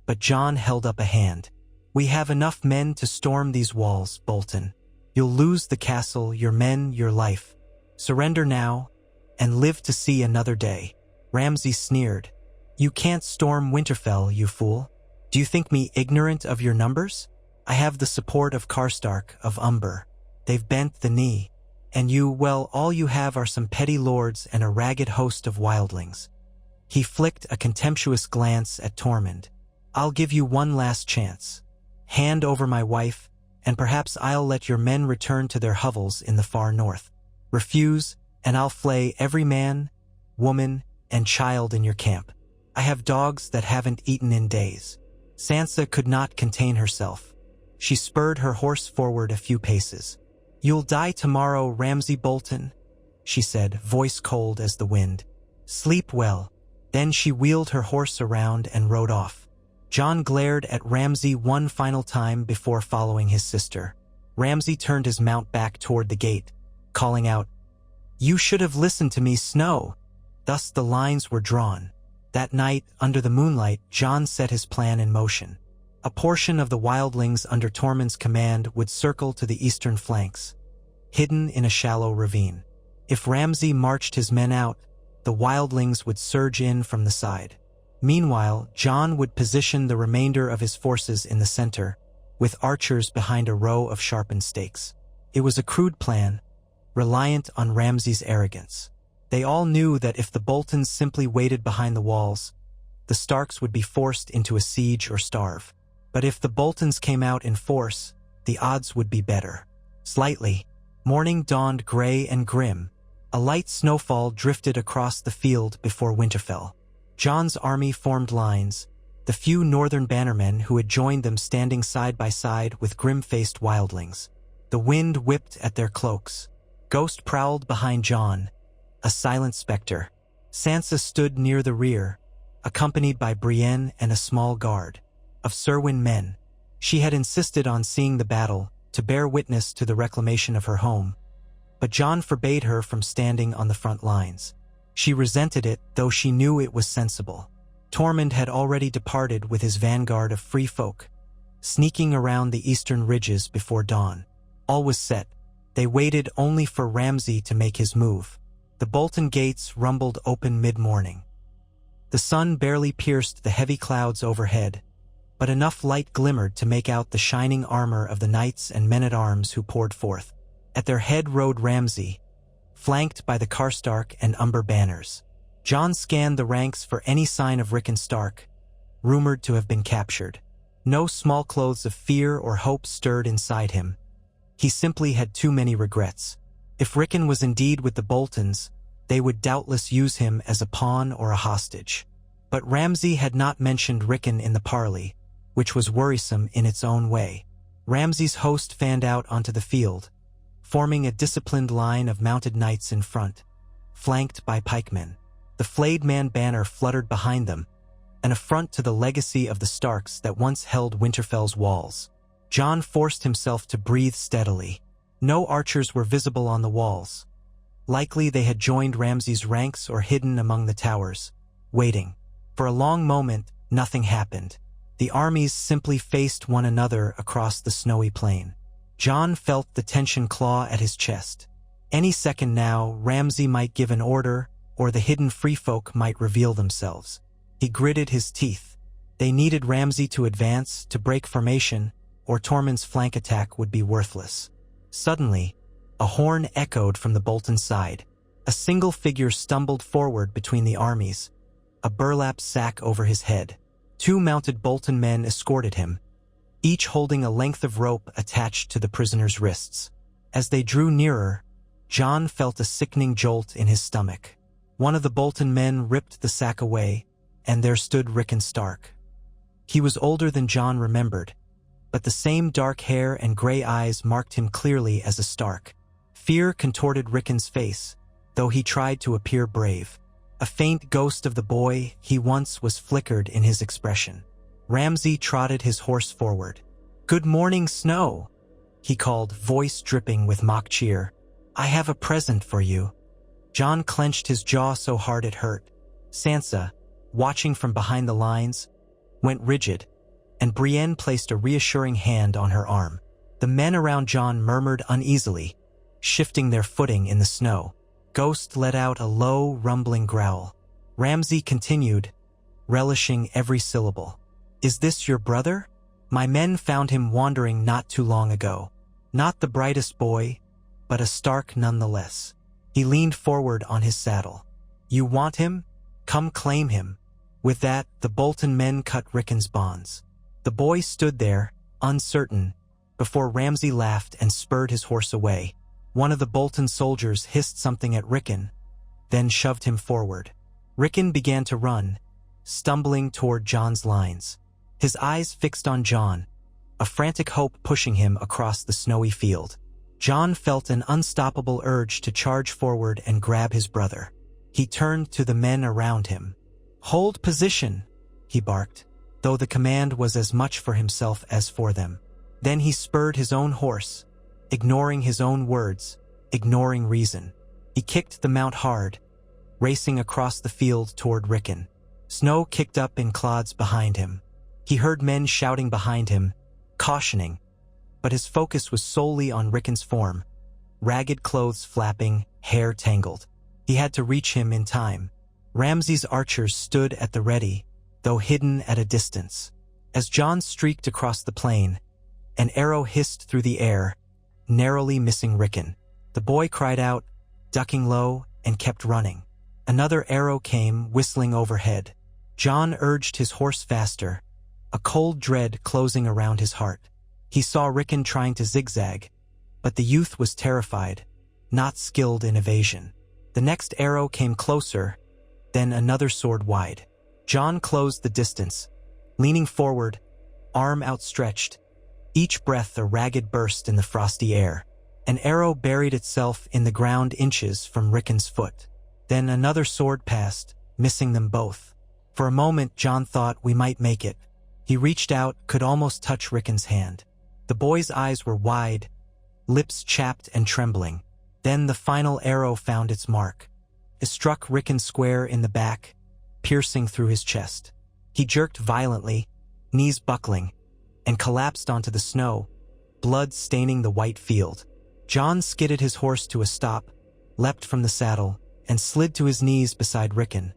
but Jon held up a hand. "We have enough men to storm these walls, Bolton. You'll lose the castle, your men, your life. Surrender now, and live to see another day." Ramsay sneered. "You can't storm Winterfell, you fool. Do you think me ignorant of your numbers? I have the support of Karstark, of Umber. They've bent the knee. And you, well, all you have are some petty lords and a ragged host of wildlings." He flicked a contemptuous glance at Tormund. "I'll give you one last chance. Hand over my wife, and perhaps I'll let your men return to their hovels in the far north. Refuse, and I'll flay every man, woman, and child in your camp. I have dogs that haven't eaten in days." Sansa could not contain herself. She spurred her horse forward a few paces. "You'll die tomorrow, Ramsay Bolton," she said, voice cold as the wind. "Sleep well." Then she wheeled her horse around and rode off. Jon glared at Ramsay one final time before following his sister. Ramsay turned his mount back toward the gate, calling out, "You should have listened to me, Snow." Thus the lines were drawn. That night, under the moonlight, Jon set his plan in motion. A portion of the wildlings under Tormund's command would circle to the eastern flanks, hidden in a shallow ravine. If Ramsay marched his men out, the wildlings would surge in from the side. Meanwhile, Jon would position the remainder of his forces in the center, with archers behind a row of sharpened stakes. It was a crude plan, reliant on Ramsay's arrogance. They all knew that if the Boltons simply waited behind the walls, the Starks would be forced into a siege or starve. But if the Boltons came out in force, the odds would be better. Slightly, morning dawned gray and grim. A light snowfall drifted across the field before Winterfell. Jon's army formed lines, the few northern bannermen who had joined them standing side by side with grim-faced wildlings. The wind whipped at their cloaks. Ghost prowled behind Jon, a silent specter. Sansa stood near the rear, accompanied by Brienne and a small guard of Cerwyn men. She had insisted on seeing the battle to bear witness to the reclamation of her home, but Jon forbade her from standing on the front lines. She resented it, though she knew it was sensible. Tormund had already departed with his vanguard of free folk, sneaking around the eastern ridges before dawn. All was set. They waited only for Ramsay to make his move. The Bolton gates rumbled open mid-morning. The sun barely pierced the heavy clouds overhead, but enough light glimmered to make out the shining armor of the knights and men-at-arms who poured forth. At their head rode Ramsay, flanked by the Karstark and Umber banners. Jon scanned the ranks for any sign of Ricken Stark, rumored to have been captured. No small clothes of fear or hope stirred inside him. He simply had too many regrets. If Ricken was indeed with the Boltons, they would doubtless use him as a pawn or a hostage. But Ramsay had not mentioned Ricken in the parley, which was worrisome in its own way. Ramsay's host fanned out onto the field, forming a disciplined line of mounted knights in front, flanked by pikemen. The flayed man banner fluttered behind them, an affront to the legacy of the Starks that once held Winterfell's walls. Jon forced himself to breathe steadily. No archers were visible on the walls. Likely they had joined Ramsay's ranks or hidden among the towers, waiting. For a long moment, nothing happened. The armies simply faced one another across the snowy plain. Jon felt the tension claw at his chest. Any second now, Ramsay might give an order, or the hidden free folk might reveal themselves. He gritted his teeth. They needed Ramsay to advance, to break formation, or Tormund's flank attack would be worthless. Suddenly, a horn echoed from the Bolton side. A single figure stumbled forward between the armies, a burlap sack over his head. 2 mounted Bolton men escorted him, each holding a length of rope attached to the prisoner's wrists. As they drew nearer, Jon felt a sickening jolt in his stomach. One of the Bolton men ripped the sack away, and there stood Ricken Stark. He was older than Jon remembered, but the same dark hair and gray eyes marked him clearly as a Stark. Fear contorted Ricken's face, though he tried to appear brave. A faint ghost of the boy he once was flickered in his expression. Ramsay trotted his horse forward. "Good morning, Snow," he called, voice dripping with mock cheer. "I have a present for you." Jon clenched his jaw so hard it hurt. Sansa, watching from behind the lines, went rigid, and Brienne placed a reassuring hand on her arm. The men around Jon murmured uneasily, shifting their footing in the snow. Ghost let out a low, rumbling growl. Ramsay continued, relishing every syllable. "Is this your brother? My men found him wandering not too long ago. Not the brightest boy, but a Stark nonetheless." He leaned forward on his saddle. "You want him? Come claim him." With that, the Bolton men cut Ricken's bonds. The boy stood there, uncertain, before Ramsay laughed and spurred his horse away. One of the Bolton soldiers hissed something at Ricken, then shoved him forward. Ricken began to run, stumbling toward Jon's lines. His eyes fixed on Jon, a frantic hope pushing him across the snowy field. Jon felt an unstoppable urge to charge forward and grab his brother. He turned to the men around him. "Hold position," he barked, though the command was as much for himself as for them. Then he spurred his own horse, ignoring his own words, ignoring reason. He kicked the mount hard, racing across the field toward Ricken. Snow kicked up in clods behind him. He heard men shouting behind him, cautioning, but his focus was solely on Ricken's form, ragged clothes flapping, hair tangled. He had to reach him in time. Ramsay's archers stood at the ready, though hidden at a distance. As Jon streaked across the plain, an arrow hissed through the air, narrowly missing Ricken. The boy cried out, ducking low, and kept running. Another arrow came, whistling overhead. Jon urged his horse faster, a cold dread closing around his heart. He saw Ricken trying to zigzag, but the youth was terrified, not skilled in evasion. The next arrow came closer, then another sword wide. Jon closed the distance, leaning forward, arm outstretched, each breath a ragged burst in the frosty air. An arrow buried itself in the ground inches from Ricken's foot. Then another sword passed, missing them both. For a moment Jon thought, we might make it. He reached out, could almost touch Ricken's hand. The boy's eyes were wide, lips chapped and trembling. Then the final arrow found its mark. It struck Ricken square in the back, piercing through his chest. He jerked violently, knees buckling, and collapsed onto the snow, blood staining the white field. Jon skidded his horse to a stop, leapt from the saddle, and slid to his knees beside Ricken,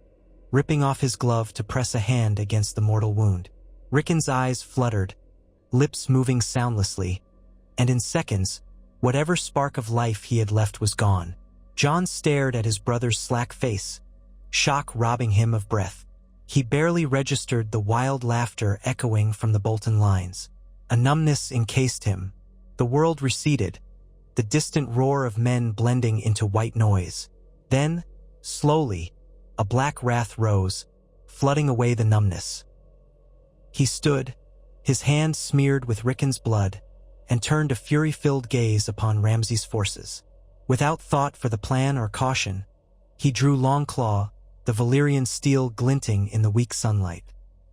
ripping off his glove to press a hand against the mortal wound. Ricken's eyes fluttered, lips moving soundlessly, and in seconds, whatever spark of life he had left was gone. Jon stared at his brother's slack face, shock robbing him of breath. He barely registered the wild laughter echoing from the Bolton lines. A numbness encased him. The world receded, the distant roar of men blending into white noise. Then, slowly, a black wrath rose, flooding away the numbness. He stood, his hand smeared with Ricken's blood, and turned a fury-filled gaze upon Ramsay's forces. Without thought for the plan or caution, he drew Longclaw, the Valyrian steel glinting in the weak sunlight.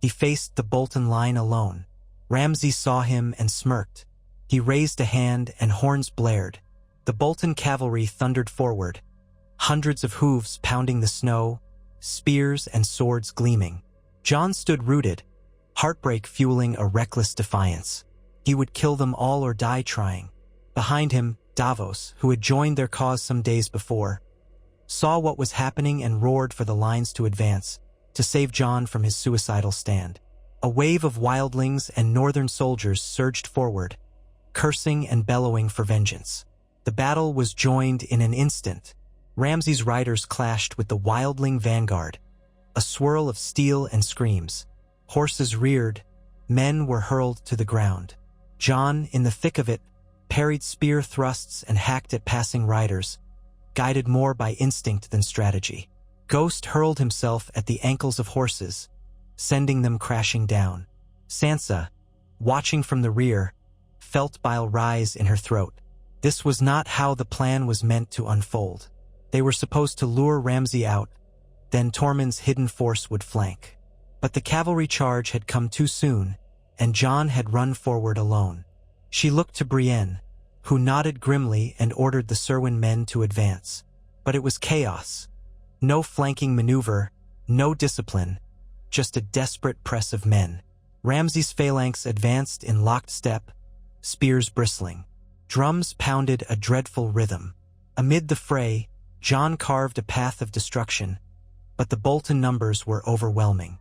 He faced the Bolton line alone. Ramsay saw him and smirked. He raised a hand and horns blared. The Bolton cavalry thundered forward, hundreds of hooves pounding the snow, spears and swords gleaming. Jon stood rooted, heartbreak fueling a reckless defiance. He would kill them all or die trying. Behind him, Davos, who had joined their cause some days before, saw what was happening and roared for the lines to advance, to save Jon from his suicidal stand. A wave of wildlings and northern soldiers surged forward, cursing and bellowing for vengeance. The battle was joined in an instant. Ramsay's riders clashed with the wildling vanguard, a swirl of steel and screams. Horses reared, men were hurled to the ground. Jon, in the thick of it, parried spear thrusts and hacked at passing riders, guided more by instinct than strategy. Ghost hurled himself at the ankles of horses, sending them crashing down. Sansa, watching from the rear, felt bile rise in her throat. This was not how the plan was meant to unfold. They were supposed to lure Ramsay out, then Tormund's hidden force would flank. But the cavalry charge had come too soon, and Jon had run forward alone. She looked to Brienne, who nodded grimly and ordered the Cerwyn men to advance. But it was chaos. No flanking maneuver, no discipline, just a desperate press of men. Ramsay's phalanx advanced in locked step, spears bristling. Drums pounded a dreadful rhythm. Amid the fray, Jon carved a path of destruction, but the Bolton numbers were overwhelming.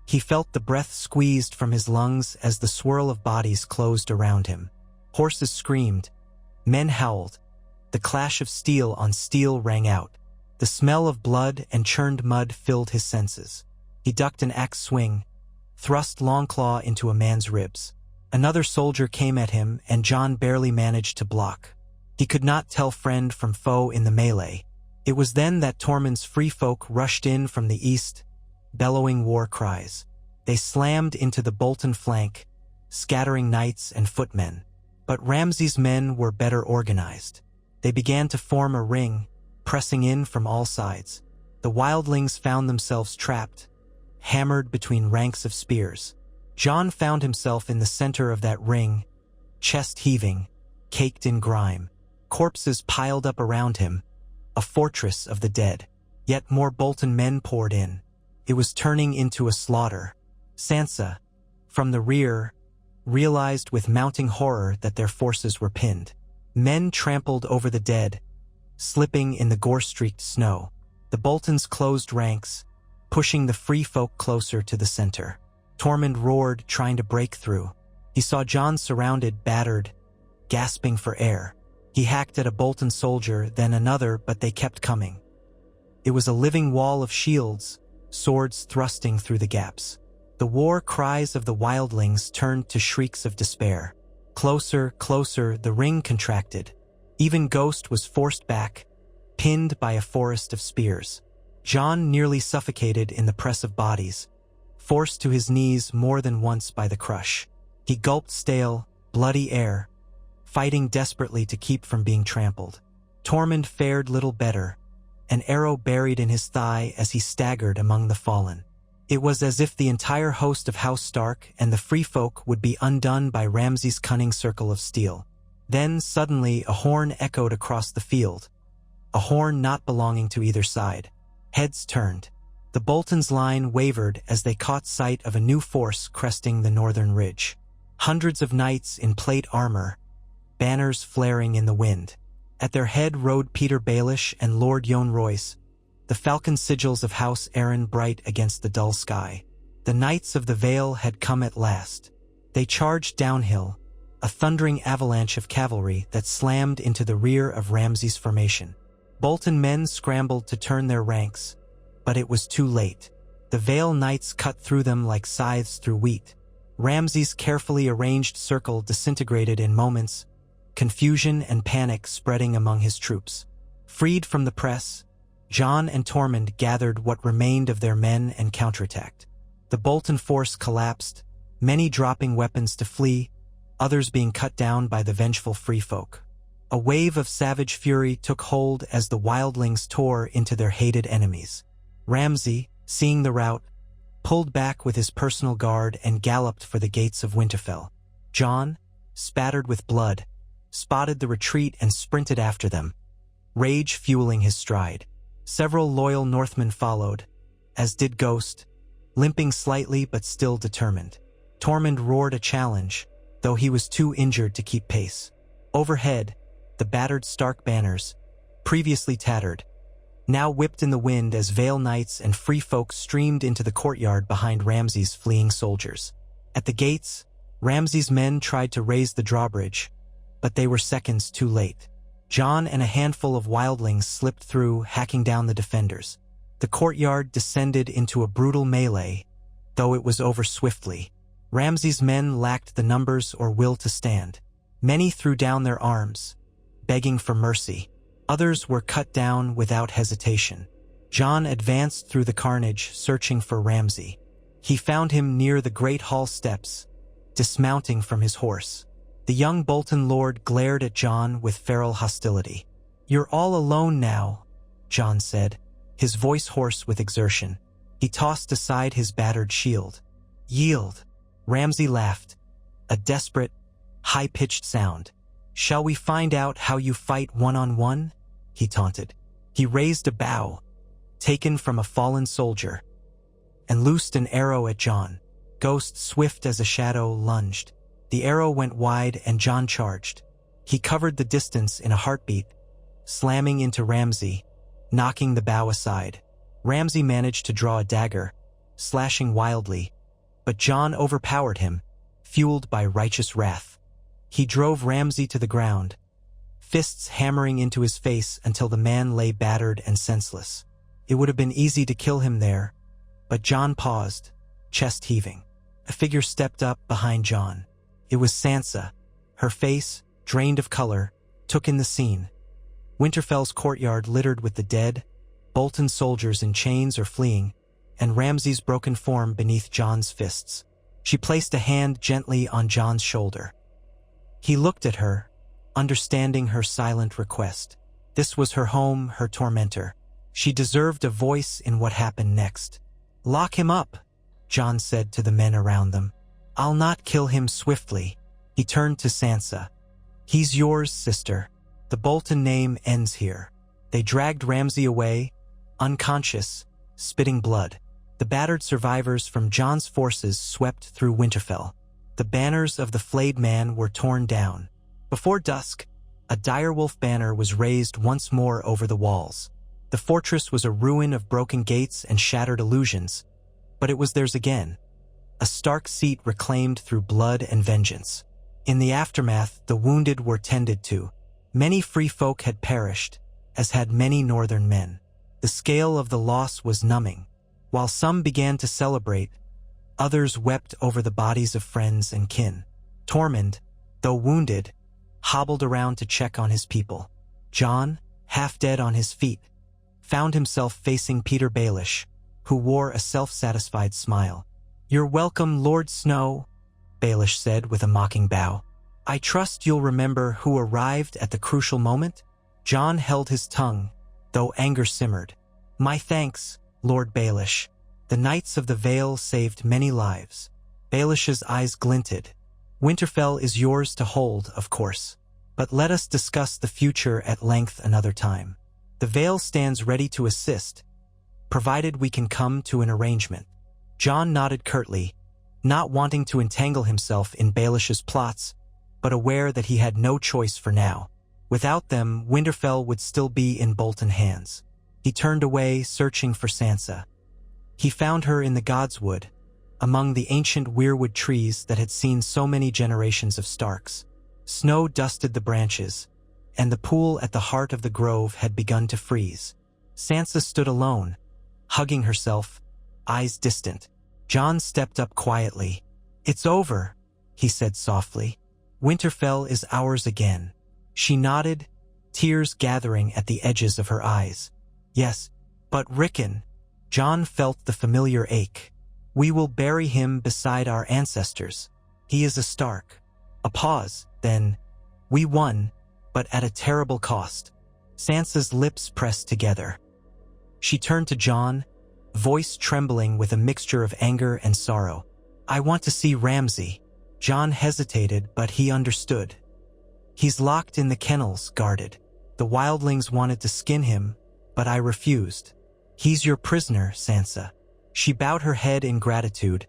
He felt the breath squeezed from his lungs as the swirl of bodies closed around him. Horses screamed, men howled. The clash of steel on steel rang out. The smell of blood and churned mud filled his senses. He ducked an axe swing, thrust Longclaw into a man's ribs. Another soldier came at him, and Jon barely managed to block. He could not tell friend from foe in the melee. It was then that Tormund's free folk rushed in from the east, bellowing war cries. They slammed into the Bolton flank, scattering knights and footmen. But Ramsay's men were better organized. They began to form a ring, pressing in from all sides. The wildlings found themselves trapped, hammered between ranks of spears. Jon found himself in the center of that ring, chest heaving, caked in grime. Corpses piled up around him, a fortress of the dead. Yet more Bolton men poured in. It was turning into a slaughter. Sansa, from the rear, realized with mounting horror that their forces were pinned. Men trampled over the dead, slipping in the gore-streaked snow. The Boltons closed ranks, pushing the free folk closer to the center. Tormund roared, trying to break through. He saw Jon surrounded, battered, gasping for air. He hacked at a Bolton soldier, then another, but they kept coming. It was a living wall of shields, swords thrusting through the gaps. The war cries of the wildlings turned to shrieks of despair. Closer, closer, the ring contracted. Even Ghost was forced back, pinned by a forest of spears. Jon nearly suffocated in the press of bodies, forced to his knees more than once by the crush. He gulped stale, bloody air, fighting desperately to keep from being trampled. Tormund fared little better, an arrow buried in his thigh as he staggered among the fallen. It was as if the entire host of House Stark and the free folk would be undone by Ramsay's cunning circle of steel. Then suddenly a horn echoed across the field, a horn not belonging to either side. Heads turned. The Boltons' line wavered as they caught sight of a new force cresting the northern ridge. Hundreds of knights in plate armor, banners flaring in the wind. At their head rode Peter Baelish and Lord Yon Royce, the falcon sigils of House Arryn bright against the dull sky. The knights of the Vale had come at last. They charged downhill, a thundering avalanche of cavalry that slammed into the rear of Ramsay's formation. Bolton men scrambled to turn their ranks, but it was too late. The Vale knights cut through them like scythes through wheat. Ramsay's carefully arranged circle disintegrated in moments, confusion and panic spreading among his troops. Freed from the press, Jon and Tormund gathered what remained of their men and counterattacked. The Bolton force collapsed, many dropping weapons to flee, others being cut down by the vengeful free folk. A wave of savage fury took hold as the Wildlings tore into their hated enemies. Ramsay, seeing the rout, pulled back with his personal guard and galloped for the gates of Winterfell. Jon, spattered with blood, spotted the retreat and sprinted after them, rage fueling his stride. Several loyal Northmen followed, as did Ghost, limping slightly but still determined. Tormund roared a challenge, though he was too injured to keep pace. Overhead, the battered Stark banners, previously tattered, now whipped in the wind as Vale knights and free folk streamed into the courtyard behind Ramsay's fleeing soldiers. At the gates, Ramsay's men tried to raise the drawbridge, but they were seconds too late. Jon and a handful of Wildlings slipped through, hacking down the defenders. The courtyard descended into a brutal melee, though it was over swiftly. Ramsay's men lacked the numbers or will to stand. Many threw down their arms, begging for mercy. Others were cut down without hesitation. Jon advanced through the carnage, searching for Ramsay. He found him near the great hall steps, dismounting from his horse. The young Bolton lord glared at Jon with feral hostility. "You're all alone now," Jon said, his voice hoarse with exertion. He tossed aside his battered shield. "Yield." Ramsay laughed, a desperate, high-pitched sound. "Shall we find out how you fight one-on-one?" he taunted. He raised a bow, taken from a fallen soldier, and loosed an arrow at Jon. Ghost, swift as a shadow, lunged. The arrow went wide and Jon charged. He covered the distance in a heartbeat, slamming into Ramsay, knocking the bow aside. Ramsay managed to draw a dagger, slashing wildly, but Jon overpowered him, fueled by righteous wrath. He drove Ramsay to the ground, fists hammering into his face until the man lay battered and senseless. It would have been easy to kill him there, but Jon paused, chest heaving. A figure stepped up behind Jon. It was Sansa. Her face, drained of color, took in the scene. Winterfell's courtyard littered with the dead, Bolton soldiers in chains or fleeing, and Ramsay's broken form beneath Jon's fists. She placed a hand gently on Jon's shoulder. He looked at her, understanding her silent request. This was her home, her tormentor. She deserved a voice in what happened next. "Lock him up," Jon said to the men around them. "I'll not kill him swiftly." He turned to Sansa. "He's yours, sister. The Bolton name ends here." They dragged Ramsay away, unconscious, spitting blood. The battered survivors from Jon's forces swept through Winterfell. The banners of the flayed man were torn down. Before dusk, a direwolf banner was raised once more over the walls. The fortress was a ruin of broken gates and shattered illusions, but it was theirs again. A Stark seat reclaimed through blood and vengeance. In the aftermath, the wounded were tended to. Many free folk had perished, as had many northern men. The scale of the loss was numbing. While some began to celebrate, others wept over the bodies of friends and kin. Tormund, though wounded, hobbled around to check on his people. Jon, half dead on his feet, found himself facing Peter Baelish, who wore a self-satisfied smile. "You're welcome, Lord Snow," Baelish said with a mocking bow. "I trust you'll remember who arrived at the crucial moment?" Jon held his tongue, though anger simmered. "My thanks, Lord Baelish. The Knights of the Vale saved many lives." Baelish's eyes glinted. "Winterfell is yours to hold, of course, but let us discuss the future at length another time. The Vale stands ready to assist, provided we can come to an arrangement." Jon nodded curtly, not wanting to entangle himself in Baelish's plots, but aware that he had no choice for now. Without them, Winterfell would still be in Bolton hands. He turned away, searching for Sansa. He found her in the Godswood, among the ancient weirwood trees that had seen so many generations of Starks. Snow dusted the branches, and the pool at the heart of the grove had begun to freeze. Sansa stood alone, hugging herself, eyes distant. Jon stepped up quietly. "It's over," he said softly. "Winterfell is ours again." She nodded, tears gathering at the edges of her eyes. "Yes, but Ricken," Jon felt the familiar ache. "We will bury him beside our ancestors. He is a Stark." A pause, then, "We won, but at a terrible cost." Sansa's lips pressed together. She turned to Jon, voice trembling with a mixture of anger and sorrow. "I want to see Ramsay." Jon hesitated, but he understood. "He's locked in the kennels, guarded. The Wildlings wanted to skin him, but I refused." "He's your prisoner, Sansa." She bowed her head in gratitude,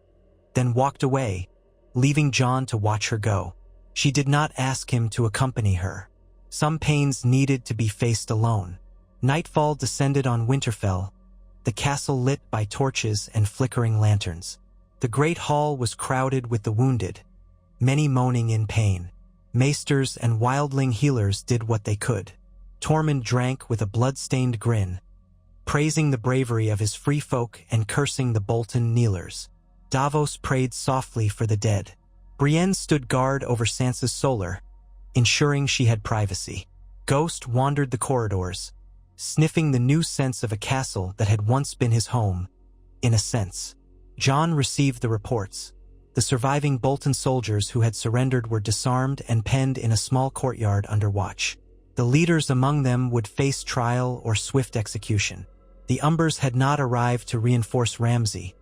then walked away, leaving Jon to watch her go. She did not ask him to accompany her. Some pains needed to be faced alone. Nightfall descended on Winterfell, the castle lit by torches and flickering lanterns. The great hall was crowded with the wounded, many moaning in pain. Maesters and wildling healers did what they could. Tormund drank with a blood-stained grin, praising the bravery of his free folk and cursing the Bolton kneelers. Davos prayed softly for the dead. Brienne stood guard over Sansa's solar, ensuring she had privacy. Ghost wandered the corridors, sniffing the new sense of a castle that had once been his home, in a sense. Jon received the reports. The surviving Bolton soldiers who had surrendered were disarmed and penned in a small courtyard under watch. The leaders among them would face trial or swift execution. The Umbers had not arrived to reinforce Ramsay,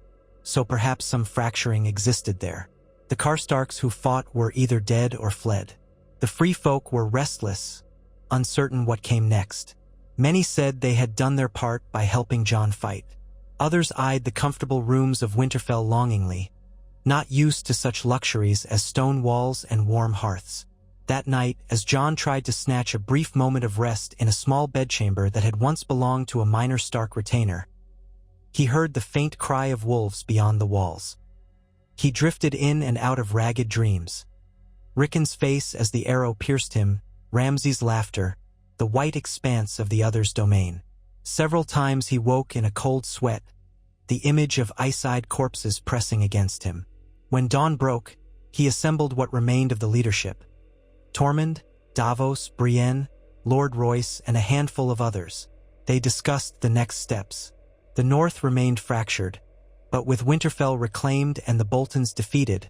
so perhaps some fracturing existed there. The Karstarks who fought were either dead or fled. The free folk were restless, uncertain what came next. Many said they had done their part by helping Jon fight. Others eyed the comfortable rooms of Winterfell longingly, not used to such luxuries as stone walls and warm hearths. That night, as Jon tried to snatch a brief moment of rest in a small bedchamber that had once belonged to a minor Stark retainer, he heard the faint cry of wolves beyond the walls. He drifted in and out of ragged dreams. Ricken's face as the arrow pierced him, Ramsay's laughter, the white expanse of the other's domain. Several times he woke in a cold sweat, the image of ice-eyed corpses pressing against him. When dawn broke, he assembled what remained of the leadership. Tormund, Davos, Brienne, Lord Royce, and a handful of others. They discussed the next steps. The North remained fractured, but with Winterfell reclaimed and the Boltons defeated,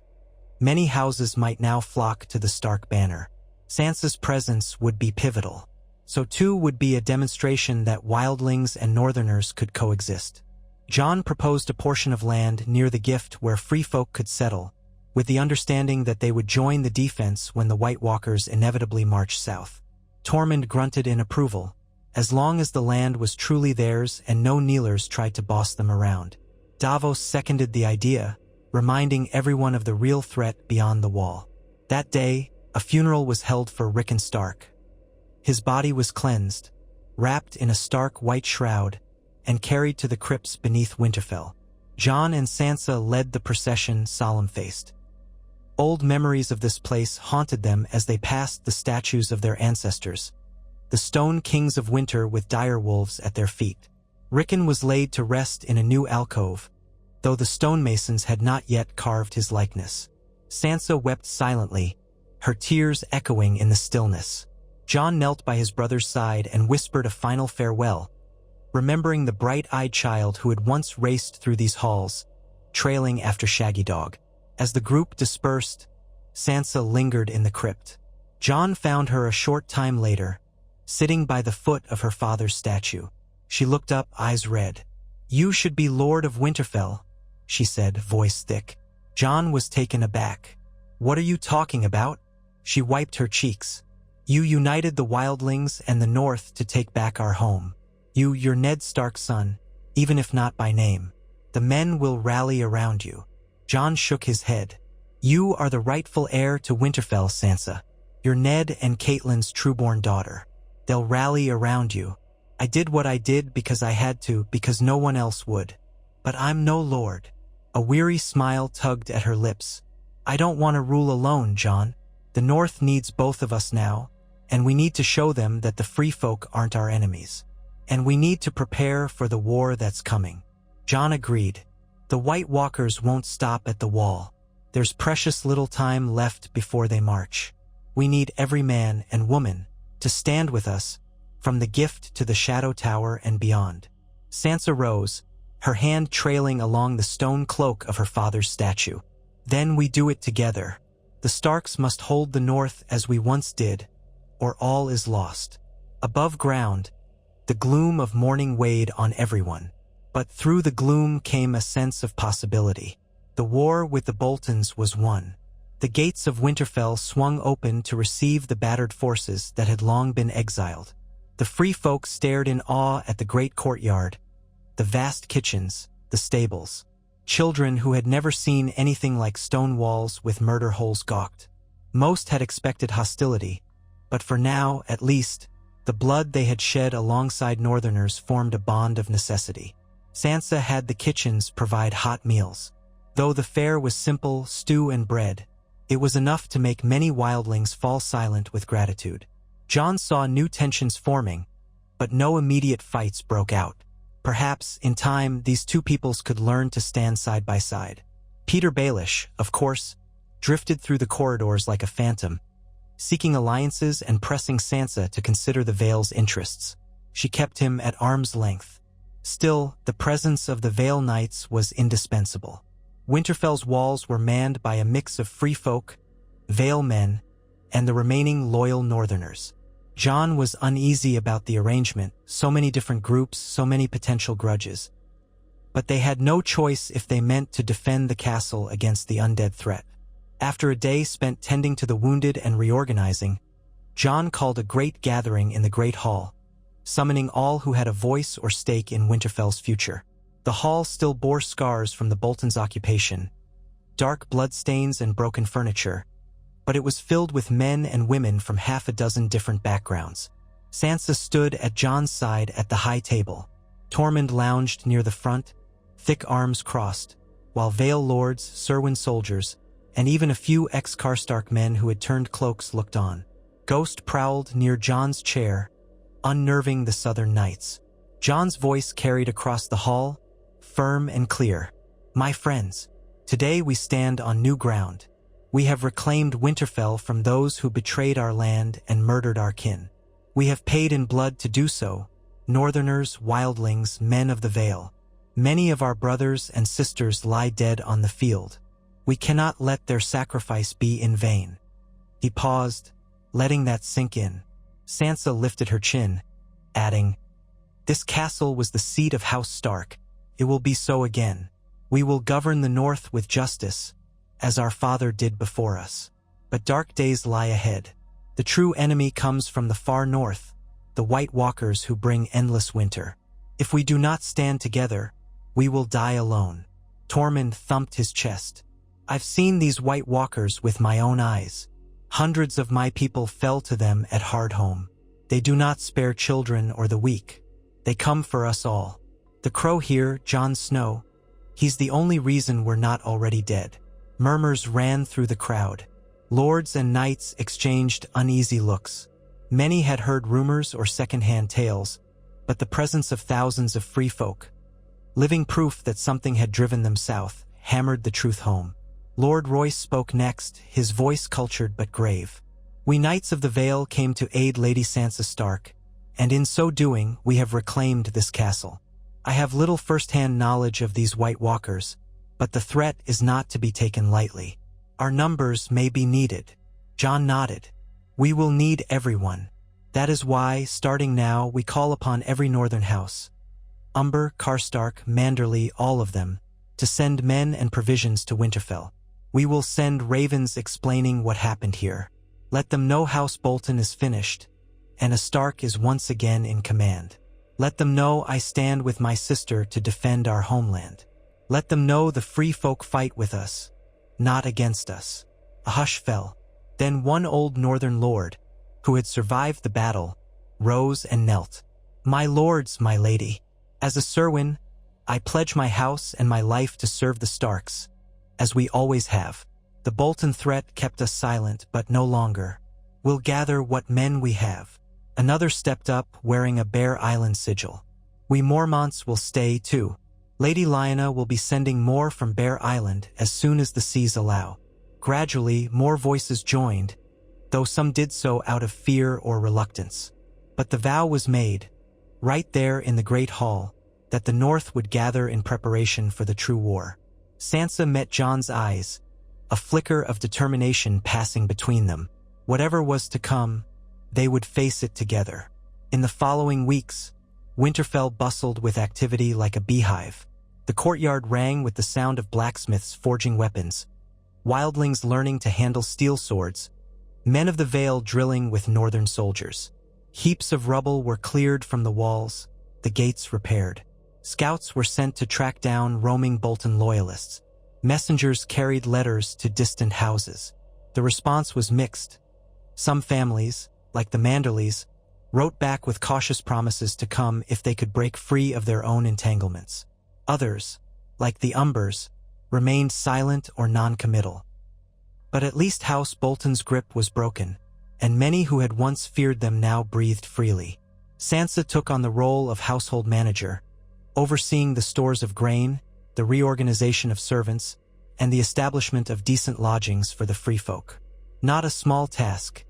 many houses might now flock to the Stark banner. Sansa's presence would be pivotal. So too would be a demonstration that wildlings and northerners could coexist. Jon proposed a portion of land near the Gift where free folk could settle, with the understanding that they would join the defense when the White Walkers inevitably marched south. Tormund grunted in approval, as long as the land was truly theirs and no kneelers tried to boss them around. Davos seconded the idea, reminding everyone of the real threat beyond the wall. That day, a funeral was held for Ricken Stark. His body was cleansed, wrapped in a stark white shroud, and carried to the crypts beneath Winterfell. Jon and Sansa led the procession solemn-faced. Old memories of this place haunted them as they passed the statues of their ancestors, the stone kings of winter with dire wolves at their feet. Ricken was laid to rest in a new alcove, though the stonemasons had not yet carved his likeness. Sansa wept silently, her tears echoing in the stillness. Jon knelt by his brother's side and whispered a final farewell, remembering the bright-eyed child who had once raced through these halls, trailing after Shaggy Dog. As the group dispersed, Sansa lingered in the crypt. Jon found her a short time later, sitting by the foot of her father's statue. She looked up, eyes red. "You should be Lord of Winterfell," she said, voice thick. Jon was taken aback. "What are you talking about?" She wiped her cheeks. "You united the Wildlings and the North to take back our home. You're Ned Stark's son, even if not by name. The men will rally around you." Jon shook his head. "You are the rightful heir to Winterfell, Sansa. You're Ned and Catelyn's trueborn daughter. They'll rally around you. I did what I did because I had to, because no one else would. But I'm no lord." A weary smile tugged at her lips. "I don't want to rule alone, Jon. The North needs both of us now, and we need to show them that the free folk aren't our enemies. And we need to prepare for the war that's coming." Jon agreed. The White Walkers won't stop at the wall. There's precious little time left before they march. We need every man and woman to stand with us, from the Gift to the Shadow Tower and beyond. Sansa rose, her hand trailing along the stone cloak of her father's statue. "Then we do it together. The Starks must hold the North as we once did, or all is lost." Above ground, the gloom of morning weighed on everyone. But through the gloom came a sense of possibility. The war with the Boltons was won. The gates of Winterfell swung open to receive the battered forces that had long been exiled. The free folk stared in awe at the great courtyard, the vast kitchens, the stables. Children who had never seen anything like stone walls with murder holes gawked. Most had expected hostility, but for now, at least, the blood they had shed alongside Northerners formed a bond of necessity. Sansa had the kitchens provide hot meals. Though the fare was simple, stew and bread, it was enough to make many wildlings fall silent with gratitude. Jon saw new tensions forming, but no immediate fights broke out. Perhaps, in time, these two peoples could learn to stand side by side. Peter Baelish, of course, drifted through the corridors like a phantom, seeking alliances and pressing Sansa to consider the Vale's interests. She kept him at arm's length. Still, the presence of the Vale Knights was indispensable. Winterfell's walls were manned by a mix of free folk, Vale men, and the remaining loyal Northerners. Jon was uneasy about the arrangement, so many different groups, so many potential grudges. But they had no choice if they meant to defend the castle against the undead threat. After a day spent tending to the wounded and reorganizing, Jon called a great gathering in the Great Hall, summoning all who had a voice or stake in Winterfell's future. The hall still bore scars from the Boltons' occupation, dark bloodstains and broken furniture, but it was filled with men and women from half a dozen different backgrounds. Sansa stood at Jon's side at the high table. Tormund lounged near the front, thick arms crossed, while Vale lords, Serwyn soldiers, and even a few ex-Karstark men who had turned cloaks looked on. Ghost prowled near Jon's chair, unnerving the southern knights. Jon's voice carried across the hall, firm and clear. "My friends, today we stand on new ground. We have reclaimed Winterfell from those who betrayed our land and murdered our kin. We have paid in blood to do so, Northerners, Wildlings, men of the Vale. Many of our brothers and sisters lie dead on the field. We cannot let their sacrifice be in vain." He paused, letting that sink in. Sansa lifted her chin, adding, "This castle was the seat of House Stark. It will be so again. We will govern the North with justice, as our father did before us. But dark days lie ahead. The true enemy comes from the far north, the White Walkers who bring endless winter. If we do not stand together, we will die alone." Tormund thumped his chest. "I've seen these White Walkers with my own eyes. Hundreds of my people fell to them at Hardhome. They do not spare children or the weak. They come for us all. The crow here, Jon Snow, he's the only reason we're not already dead." Murmurs ran through the crowd. Lords and knights exchanged uneasy looks. Many had heard rumors or second-hand tales, but the presence of thousands of free folk, living proof that something had driven them south, hammered the truth home. Lord Royce spoke next, his voice cultured but grave. "We Knights of the Vale came to aid Lady Sansa Stark, and in so doing we have reclaimed this castle. I have little first-hand knowledge of these White Walkers, but the threat is not to be taken lightly. Our numbers may be needed." Jon nodded. "We will need everyone. That is why, starting now, we call upon every northern house, Umber, Karstark, Manderly, all of them, to send men and provisions to Winterfell. We will send ravens explaining what happened here. Let them know House Bolton is finished, and a Stark is once again in command. Let them know I stand with my sister to defend our homeland. Let them know the free folk fight with us, not against us." A hush fell. Then one old northern lord, who had survived the battle, rose and knelt. "My lords, my lady, as a Serwyn, I pledge my house and my life to serve the Starks, as we always have. The Bolton threat kept us silent, but no longer. We'll gather what men we have." Another stepped up, wearing a Bear Island sigil. "We Mormonts will stay, too. Lady Lyanna will be sending more from Bear Island as soon as the seas allow." Gradually, more voices joined, though some did so out of fear or reluctance. But the vow was made, right there in the Great Hall, that the North would gather in preparation for the true war. Sansa met Jon's eyes, a flicker of determination passing between them. Whatever was to come, they would face it together. In the following weeks, Winterfell bustled with activity like a beehive. The courtyard rang with the sound of blacksmiths forging weapons, wildlings learning to handle steel swords, men of the Vale drilling with northern soldiers. Heaps of rubble were cleared from the walls, the gates repaired. Scouts were sent to track down roaming Bolton loyalists. Messengers carried letters to distant houses. The response was mixed. Some families, like the Manderleys, wrote back with cautious promises to come if they could break free of their own entanglements. Others, like the Umbers, remained silent or non-committal. But at least House Bolton's grip was broken, and many who had once feared them now breathed freely. Sansa took on the role of household manager, overseeing the stores of grain, the reorganization of servants, and the establishment of decent lodgings for the free folk. Not a small task.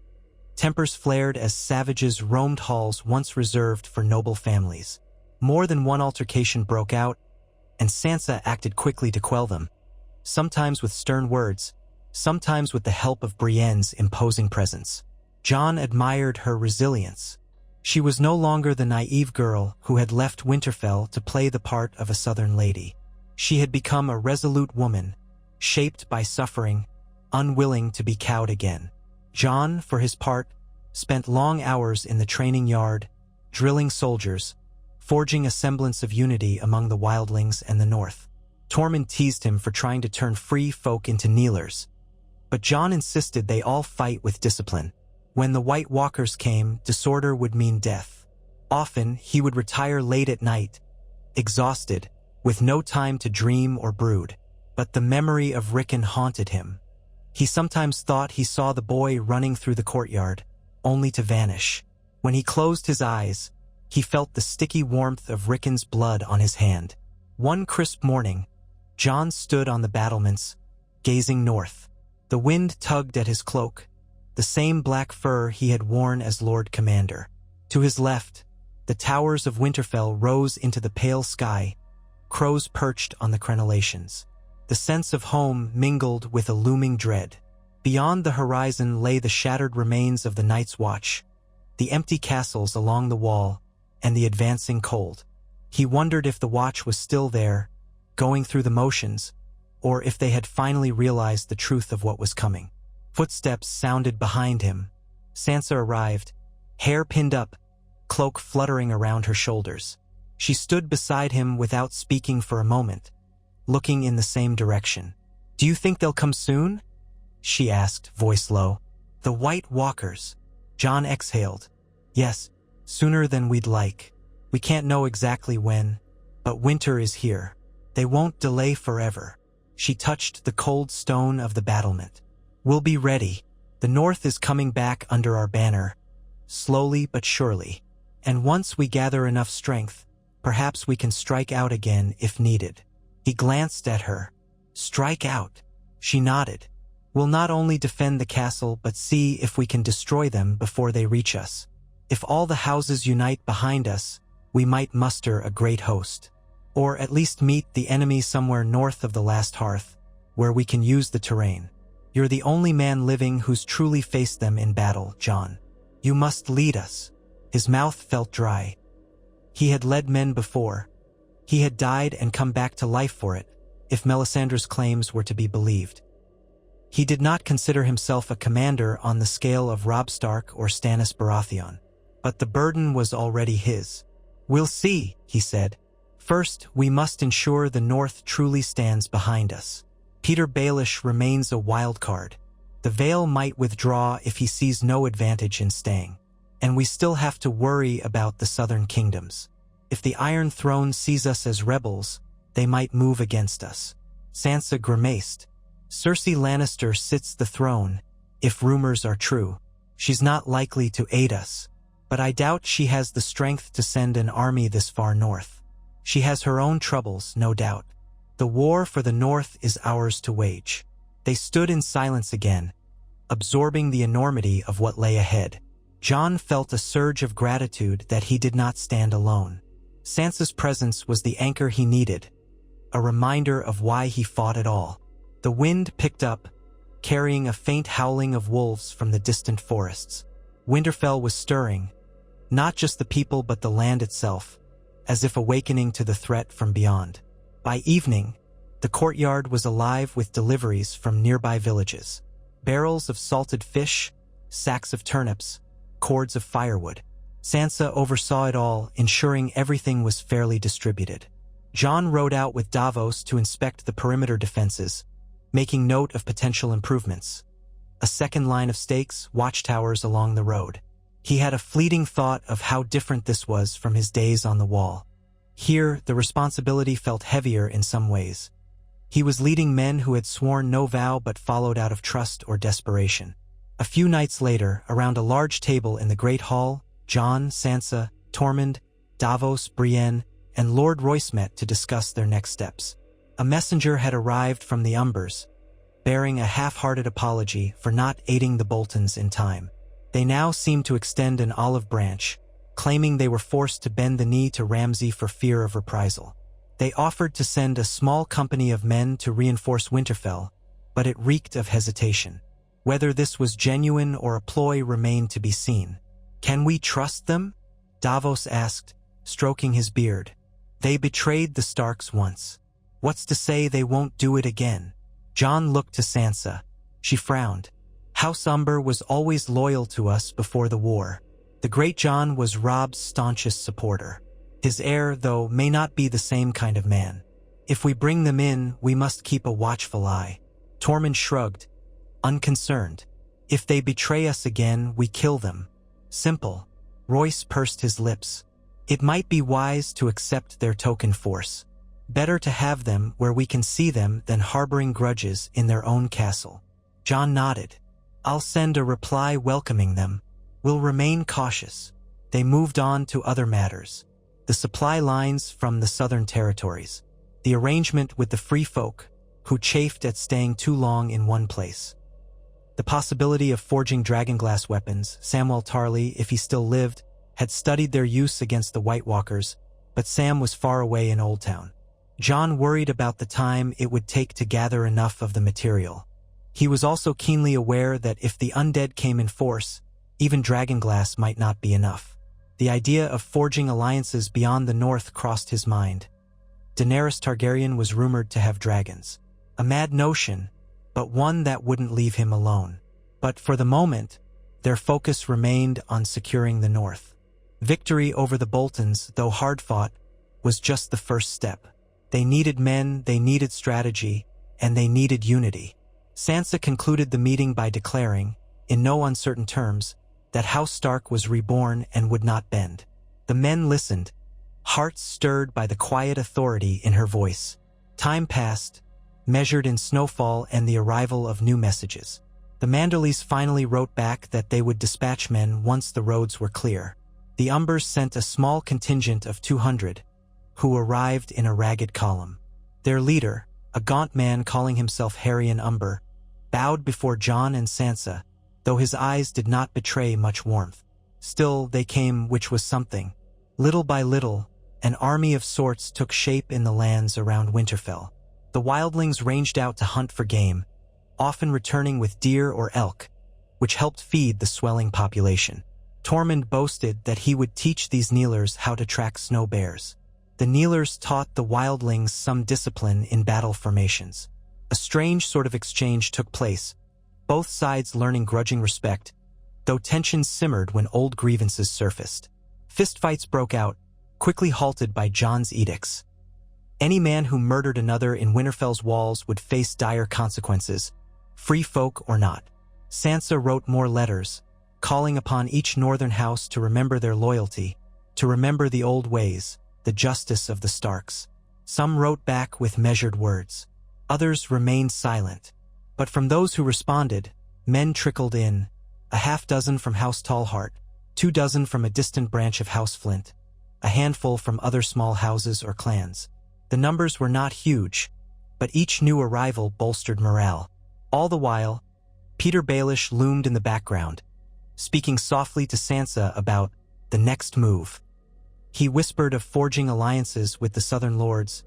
Tempers flared as savages roamed halls once reserved for noble families. More than one altercation broke out, and Sansa acted quickly to quell them, sometimes with stern words, sometimes with the help of Brienne's imposing presence. Jon admired her resilience. She was no longer the naive girl who had left Winterfell to play the part of a southern lady. She had become a resolute woman, shaped by suffering, unwilling to be cowed again. Jon, for his part, spent long hours in the training yard, drilling soldiers, forging a semblance of unity among the Wildlings and the North. Tormund teased him for trying to turn free folk into kneelers, but Jon insisted they all fight with discipline. When the White Walkers came, disorder would mean death. Often, he would retire late at night, exhausted, with no time to dream or brood. But the memory of Ricken haunted him. He sometimes thought he saw the boy running through the courtyard, only to vanish. When he closed his eyes, he felt the sticky warmth of Ricken's blood on his hand. One crisp morning, Jon stood on the battlements, gazing north. The wind tugged at his cloak, the same black fur he had worn as Lord Commander. To his left, the towers of Winterfell rose into the pale sky, crows perched on the crenellations. The sense of home mingled with a looming dread. Beyond the horizon lay the shattered remains of the Night's Watch, the empty castles along the wall, and the advancing cold. He wondered if the Watch was still there, going through the motions, or if they had finally realized the truth of what was coming. Footsteps sounded behind him. Sansa arrived, hair pinned up, cloak fluttering around her shoulders. She stood beside him without speaking for a moment, looking in the same direction. "Do you think they'll come soon?" she asked, voice low. "The White Walkers." Jon exhaled. "Yes, sooner than we'd like. We can't know exactly when, but winter is here. They won't delay forever." She touched the cold stone of the battlement. "We'll be ready. The North is coming back under our banner, slowly but surely. And once we gather enough strength, perhaps we can strike out again if needed." He glanced at her. "Strike out." She nodded. "We'll not only defend the castle, but see if we can destroy them before they reach us. If all the houses unite behind us, we might muster a great host. Or at least meet the enemy somewhere north of the last hearth, where we can use the terrain. You're the only man living who's truly faced them in battle, Jon. You must lead us." His mouth felt dry. He had led men before. He had died and come back to life for it, if Melisandre's claims were to be believed. He did not consider himself a commander on the scale of Robb Stark or Stannis Baratheon, but the burden was already his. "We'll see," he said. "First, we must ensure the North truly stands behind us. Peter Baelish remains a wild card. The Vale might withdraw if he sees no advantage in staying. And we still have to worry about the southern kingdoms. If the Iron Throne sees us as rebels, they might move against us. Sansa grimaced. Cersei Lannister sits the throne, if rumors are true. She's not likely to aid us, but I doubt she has the strength to send an army this far north. She has her own troubles, no doubt. The war for the north is ours to wage. They stood in silence again, absorbing the enormity of what lay ahead. Jon felt a surge of gratitude that he did not stand alone. Sansa's presence was the anchor he needed, a reminder of why he fought at all. The wind picked up, carrying a faint howling of wolves from the distant forests. Winterfell was stirring, not just the people but the land itself, as if awakening to the threat from beyond. By evening, the courtyard was alive with deliveries from nearby villages. Barrels of salted fish, sacks of turnips, cords of firewood. Sansa oversaw it all, ensuring everything was fairly distributed. Jon rode out with Davos to inspect the perimeter defenses, making note of potential improvements. A second line of stakes, watchtowers along the road. He had a fleeting thought of how different this was from his days on the wall. Here, the responsibility felt heavier in some ways. He was leading men who had sworn no vow but followed out of trust or desperation. A few nights later, around a large table in the Great Hall, Jon, Sansa, Tormund, Davos, Brienne, and Lord Royce met to discuss their next steps. A messenger had arrived from the Umbers, bearing a half-hearted apology for not aiding the Boltons in time. They now seemed to extend an olive branch, claiming they were forced to bend the knee to Ramsay for fear of reprisal. They offered to send a small company of men to reinforce Winterfell, but it reeked of hesitation. Whether this was genuine or a ploy remained to be seen. "Can we trust them?" Davos asked, stroking his beard. "They betrayed the Starks once. What's to say they won't do it again?" Jon looked to Sansa. She frowned. "House Umber was always loyal to us before the war. The great Jon was Robb's staunchest supporter. His heir, though, may not be the same kind of man. If we bring them in, we must keep a watchful eye." Tormund shrugged, unconcerned. "If they betray us again, we kill them. Simple." Royce pursed his lips. "It might be wise to accept their token force. Better to have them where we can see them than harboring grudges in their own castle." Jon nodded. "I'll send a reply welcoming them. We'll remain cautious." They moved on to other matters. The supply lines from the southern territories. The arrangement with the free folk, who chafed at staying too long in one place. The possibility of forging dragonglass weapons. Samwell Tarly, if he still lived, had studied their use against the White Walkers, but Sam was far away in Old Town. Jon worried about the time it would take to gather enough of the material. He was also keenly aware that if the undead came in force, even dragonglass might not be enough. The idea of forging alliances beyond the north crossed his mind. Daenerys Targaryen was rumored to have dragons. A mad notion, but one that wouldn't leave him alone. But for the moment, their focus remained on securing the north. Victory over the Boltons, though hard-fought, was just the first step. They needed men, they needed strategy, and they needed unity. Sansa concluded the meeting by declaring, in no uncertain terms, that House Stark was reborn and would not bend. The men listened, hearts stirred by the quiet authority in her voice. Time passed, measured in snowfall and the arrival of new messages. The Manderleys finally wrote back that they would dispatch men once the roads were clear. The Umbers sent a small contingent of 200, who arrived in a ragged column. Their leader, a gaunt man calling himself Harrion Umber, bowed before Jon and Sansa, though his eyes did not betray much warmth. Still, they came, which was something. Little by little, an army of sorts took shape in the lands around Winterfell. The Wildlings ranged out to hunt for game, often returning with deer or elk, which helped feed the swelling population. Tormund boasted that he would teach these kneelers how to track snow bears. The kneelers taught the Wildlings some discipline in battle formations. A strange sort of exchange took place, both sides learning grudging respect, though tensions simmered when old grievances surfaced. Fistfights broke out, quickly halted by Jon's edicts. Any man who murdered another in Winterfell's walls would face dire consequences, free folk or not. Sansa wrote more letters, calling upon each northern house to remember their loyalty, to remember the old ways, the justice of the Starks. Some wrote back with measured words. Others remained silent. But from those who responded, men trickled in, a half-dozen from House Tallheart, 24 from a distant branch of House Flint, a handful from other small houses or clans. The numbers were not huge, but each new arrival bolstered morale. All the while, Peter Baelish loomed in the background, speaking softly to Sansa about the next move. He whispered of forging alliances with the Southern Lords,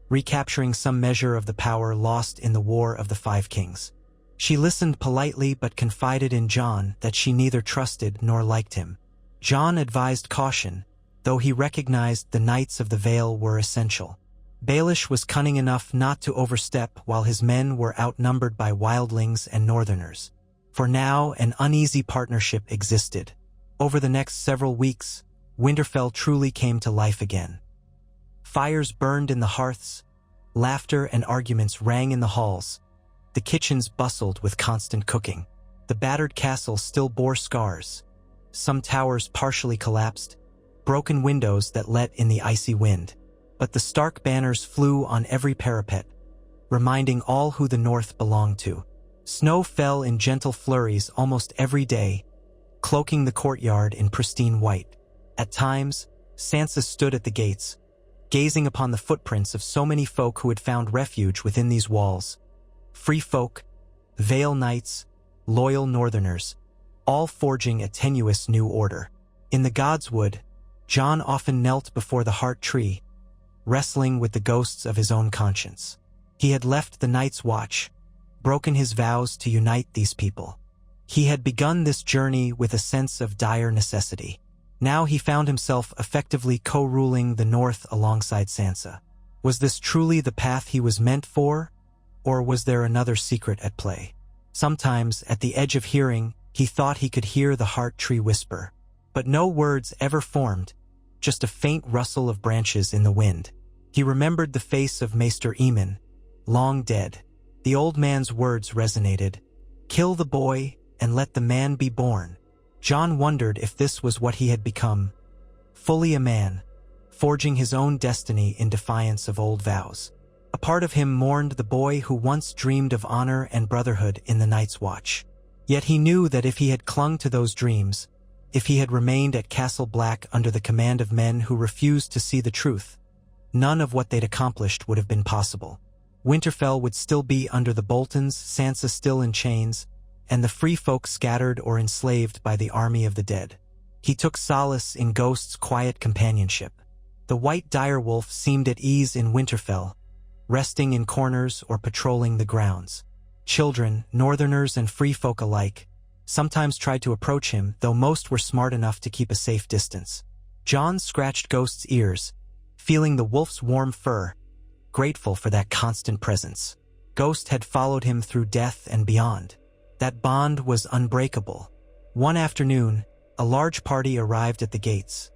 recapturing some measure of the power lost in the War of the Five Kings. She listened politely but confided in Jon that she neither trusted nor liked him. Jon advised caution, though he recognized the Knights of the Vale were essential. Baelish was cunning enough not to overstep while his men were outnumbered by Wildlings and Northerners. For now, an uneasy partnership existed. Over the next several weeks, Winterfell truly came to life again. Fires burned in the hearths, laughter and arguments rang in the halls. The kitchens bustled with constant cooking. The battered castle still bore scars. Some towers partially collapsed, broken windows that let in the icy wind. But the Stark banners flew on every parapet, reminding all who the North belonged to. Snow fell in gentle flurries almost every day, cloaking the courtyard in pristine white. At times, Sansa stood at the gates, gazing upon the footprints of so many folk who had found refuge within these walls. Free folk, Vale Knights, loyal Northerners, all forging a tenuous new order. In the Godswood, Jon often knelt before the heart tree, wrestling with the ghosts of his own conscience. He had left the Night's Watch, broken his vows to unite these people. He had begun this journey with a sense of dire necessity. Now he found himself effectively co-ruling the North alongside Sansa. Was this truly the path he was meant for, or was there another secret at play? Sometimes, at the edge of hearing, he thought he could hear the heart tree whisper. But no words ever formed, just a faint rustle of branches in the wind. He remembered the face of Maester Aemon, long dead. The old man's words resonated. Kill the boy and let the man be born. Jon wondered if this was what he had become, fully a man, forging his own destiny in defiance of old vows. A part of him mourned the boy who once dreamed of honor and brotherhood in the Night's Watch. Yet he knew that if he had clung to those dreams, if he had remained at Castle Black under the command of men who refused to see the truth, none of what they'd accomplished would have been possible. Winterfell would still be under the Boltons, Sansa still in chains, and the free folk scattered or enslaved by the army of the dead. He took solace in Ghost's quiet companionship. The white direwolf seemed at ease in Winterfell, resting in corners or patrolling the grounds. Children, Northerners and free folk alike, sometimes tried to approach him, though most were smart enough to keep a safe distance. Jon scratched Ghost's ears, feeling the wolf's warm fur, grateful for that constant presence. Ghost had followed him through death and beyond. That bond was unbreakable. One afternoon, a large party arrived at the gates.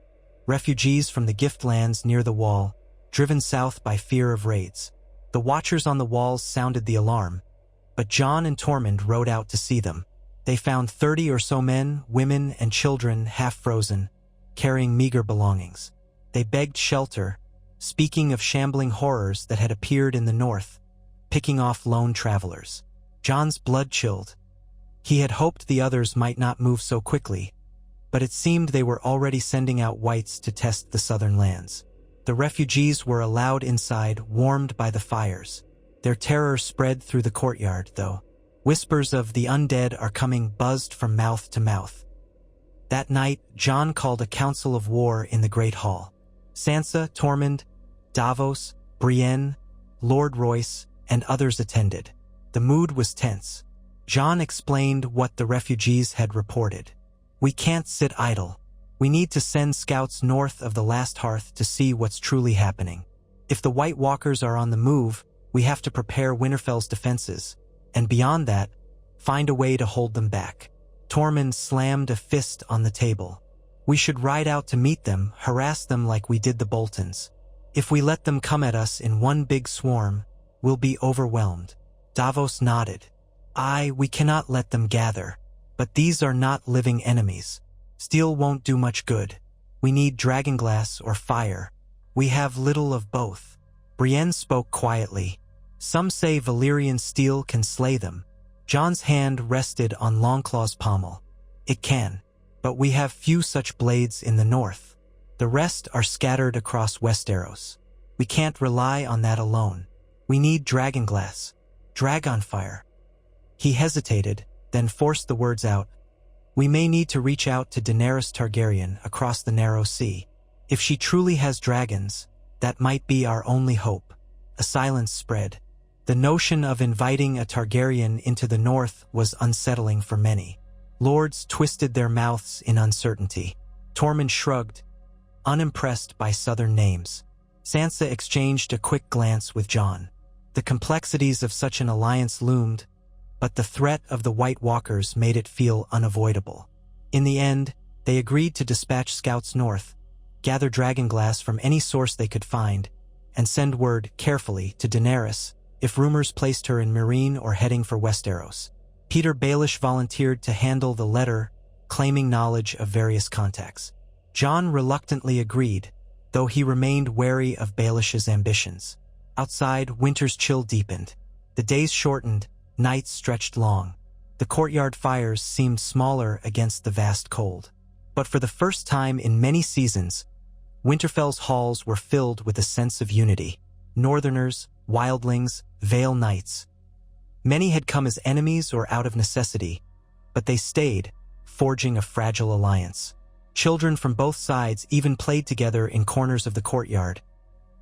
Refugees from the Giftlands near the wall, driven south by fear of raids. The watchers on the walls sounded the alarm, but Jon and Tormund rode out to see them. They found 30 or so men, women, and children half-frozen, carrying meager belongings. They begged shelter, speaking of shambling horrors that had appeared in the north, picking off lone travelers. Jon's blood chilled. He had hoped the others might not move so quickly, but it seemed they were already sending out whites to test the southern lands. The refugees were allowed inside, warmed by the fires. Their terror spread through the courtyard, though. Whispers of the undead are coming buzzed from mouth to mouth. That night, Jon called a council of war in the Great Hall. Sansa, Tormund, Davos, Brienne, Lord Royce, and others attended. The mood was tense. Jon explained what the refugees had reported. We can't sit idle. We need to send scouts north of the Last Hearth to see what's truly happening. If the White Walkers are on the move, we have to prepare Winterfell's defenses, and beyond that, find a way to hold them back. Tormund slammed a fist on the table. We should ride out to meet them, harass them like we did the Boltons. If we let them come at us in one big swarm, we'll be overwhelmed. Davos nodded. We cannot let them gather. But these are not living enemies. Steel won't do much good. We need dragonglass or fire. We have little of both. Brienne spoke quietly. Some say Valyrian steel can slay them. Jon's hand rested on Longclaw's pommel. It can. But we have few such blades in the north. The rest are scattered across Westeros. We can't rely on that alone. We need dragonglass. Dragonfire. He hesitated, then forced the words out. We may need to reach out to Daenerys Targaryen across the narrow sea. If she truly has dragons, that might be our only hope. A silence spread. The notion of inviting a Targaryen into the north was unsettling for many. Lords twisted their mouths in uncertainty. Tormund shrugged, unimpressed by southern names. Sansa exchanged a quick glance with Jon. The complexities of such an alliance loomed, but the threat of the White Walkers made it feel unavoidable. In the end, they agreed to dispatch scouts north, gather dragonglass from any source they could find, and send word carefully to Daenerys if rumors placed her in Meereen or heading for Westeros. Peter Baelish volunteered to handle the letter, claiming knowledge of various contacts. Jon reluctantly agreed, though he remained wary of Baelish's ambitions. Outside, winter's chill deepened. The days shortened, nights stretched long. The courtyard fires seemed smaller against the vast cold. But for the first time in many seasons, Winterfell's halls were filled with a sense of unity. Northerners, Wildlings, Vale Knights. Many had come as enemies or out of necessity, but they stayed, forging a fragile alliance. Children from both sides even played together in corners of the courtyard,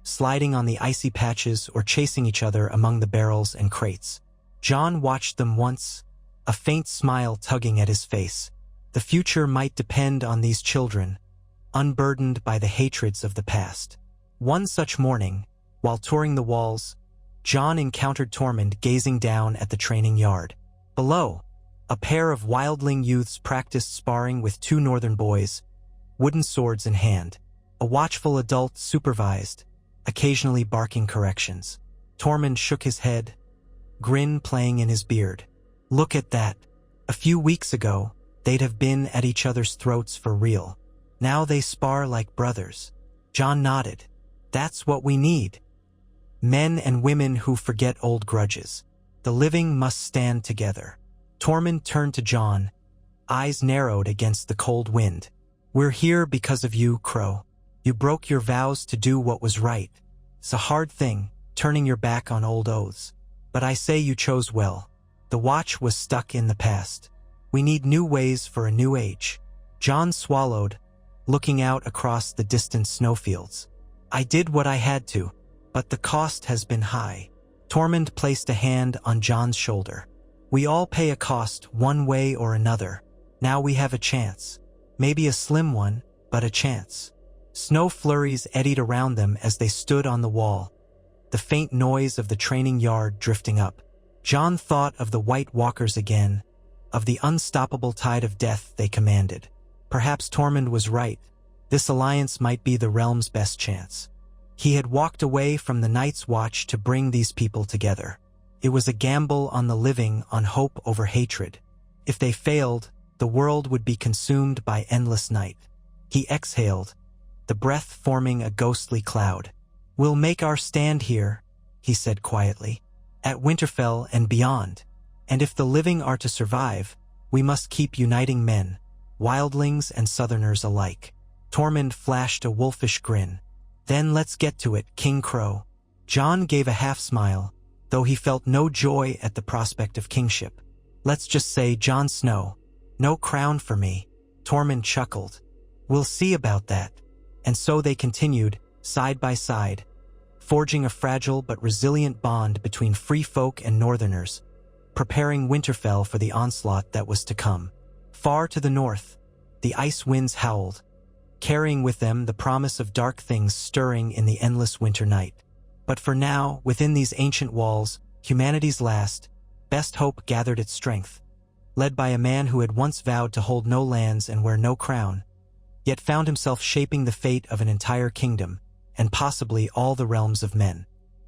sliding on the icy patches or chasing each other among the barrels and crates. Jon watched them once, a faint smile tugging at his face. The future might depend on these children, unburdened by the hatreds of the past. One such morning, while touring the walls, Jon encountered Tormund gazing down at the training yard. Below, a pair of wildling youths practiced sparring with two northern boys, wooden swords in hand. A watchful adult supervised, occasionally barking corrections. Tormund shook his head, grin playing in his beard. Look at that. A few weeks ago, they'd have been at each other's throats for real. Now they spar like brothers. Jon nodded. That's what we need. Men and women who forget old grudges. The living must stand together. Tormund turned to Jon, eyes narrowed against the cold wind. We're here because of you, Crow. You broke your vows to do what was right. It's a hard thing, turning your back on old oaths. But I say you chose well. The Watch was stuck in the past. We need new ways for a new age. Jon swallowed, looking out across the distant snowfields. I did what I had to, but the cost has been high. Tormund placed a hand on Jon's shoulder. We all pay a cost one way or another. Now we have a chance. Maybe a slim one, but a chance. Snow flurries eddied around them as they stood on the wall, the faint noise of the training yard drifting up. Jon thought of the White Walkers again, of the unstoppable tide of death they commanded. Perhaps Tormund was right. This alliance might be the realm's best chance. He had walked away from the Night's Watch to bring these people together. It was a gamble on the living, on hope over hatred. If they failed, the world would be consumed by endless night. He exhaled, the breath forming a ghostly cloud. We'll make our stand here, he said quietly, at Winterfell and beyond. And if the living are to survive, we must keep uniting men, wildlings and southerners alike. Tormund flashed a wolfish grin. Then let's get to it, King Crow. Jon gave a half-smile, though he felt no joy at the prospect of kingship. Let's just say Jon Snow. No crown for me. Tormund chuckled. We'll see about that. And so they continued, side by side, forging a fragile but resilient bond between free folk and northerners, preparing Winterfell for the onslaught that was to come. Far to the north, the ice winds howled, carrying with them the promise of dark things stirring in the endless winter night. But for now, within these ancient walls, humanity's last, best hope gathered its strength, led by a man who had once vowed to hold no lands and wear no crown, yet found himself shaping the fate of an entire kingdom, and possibly all the realms of men.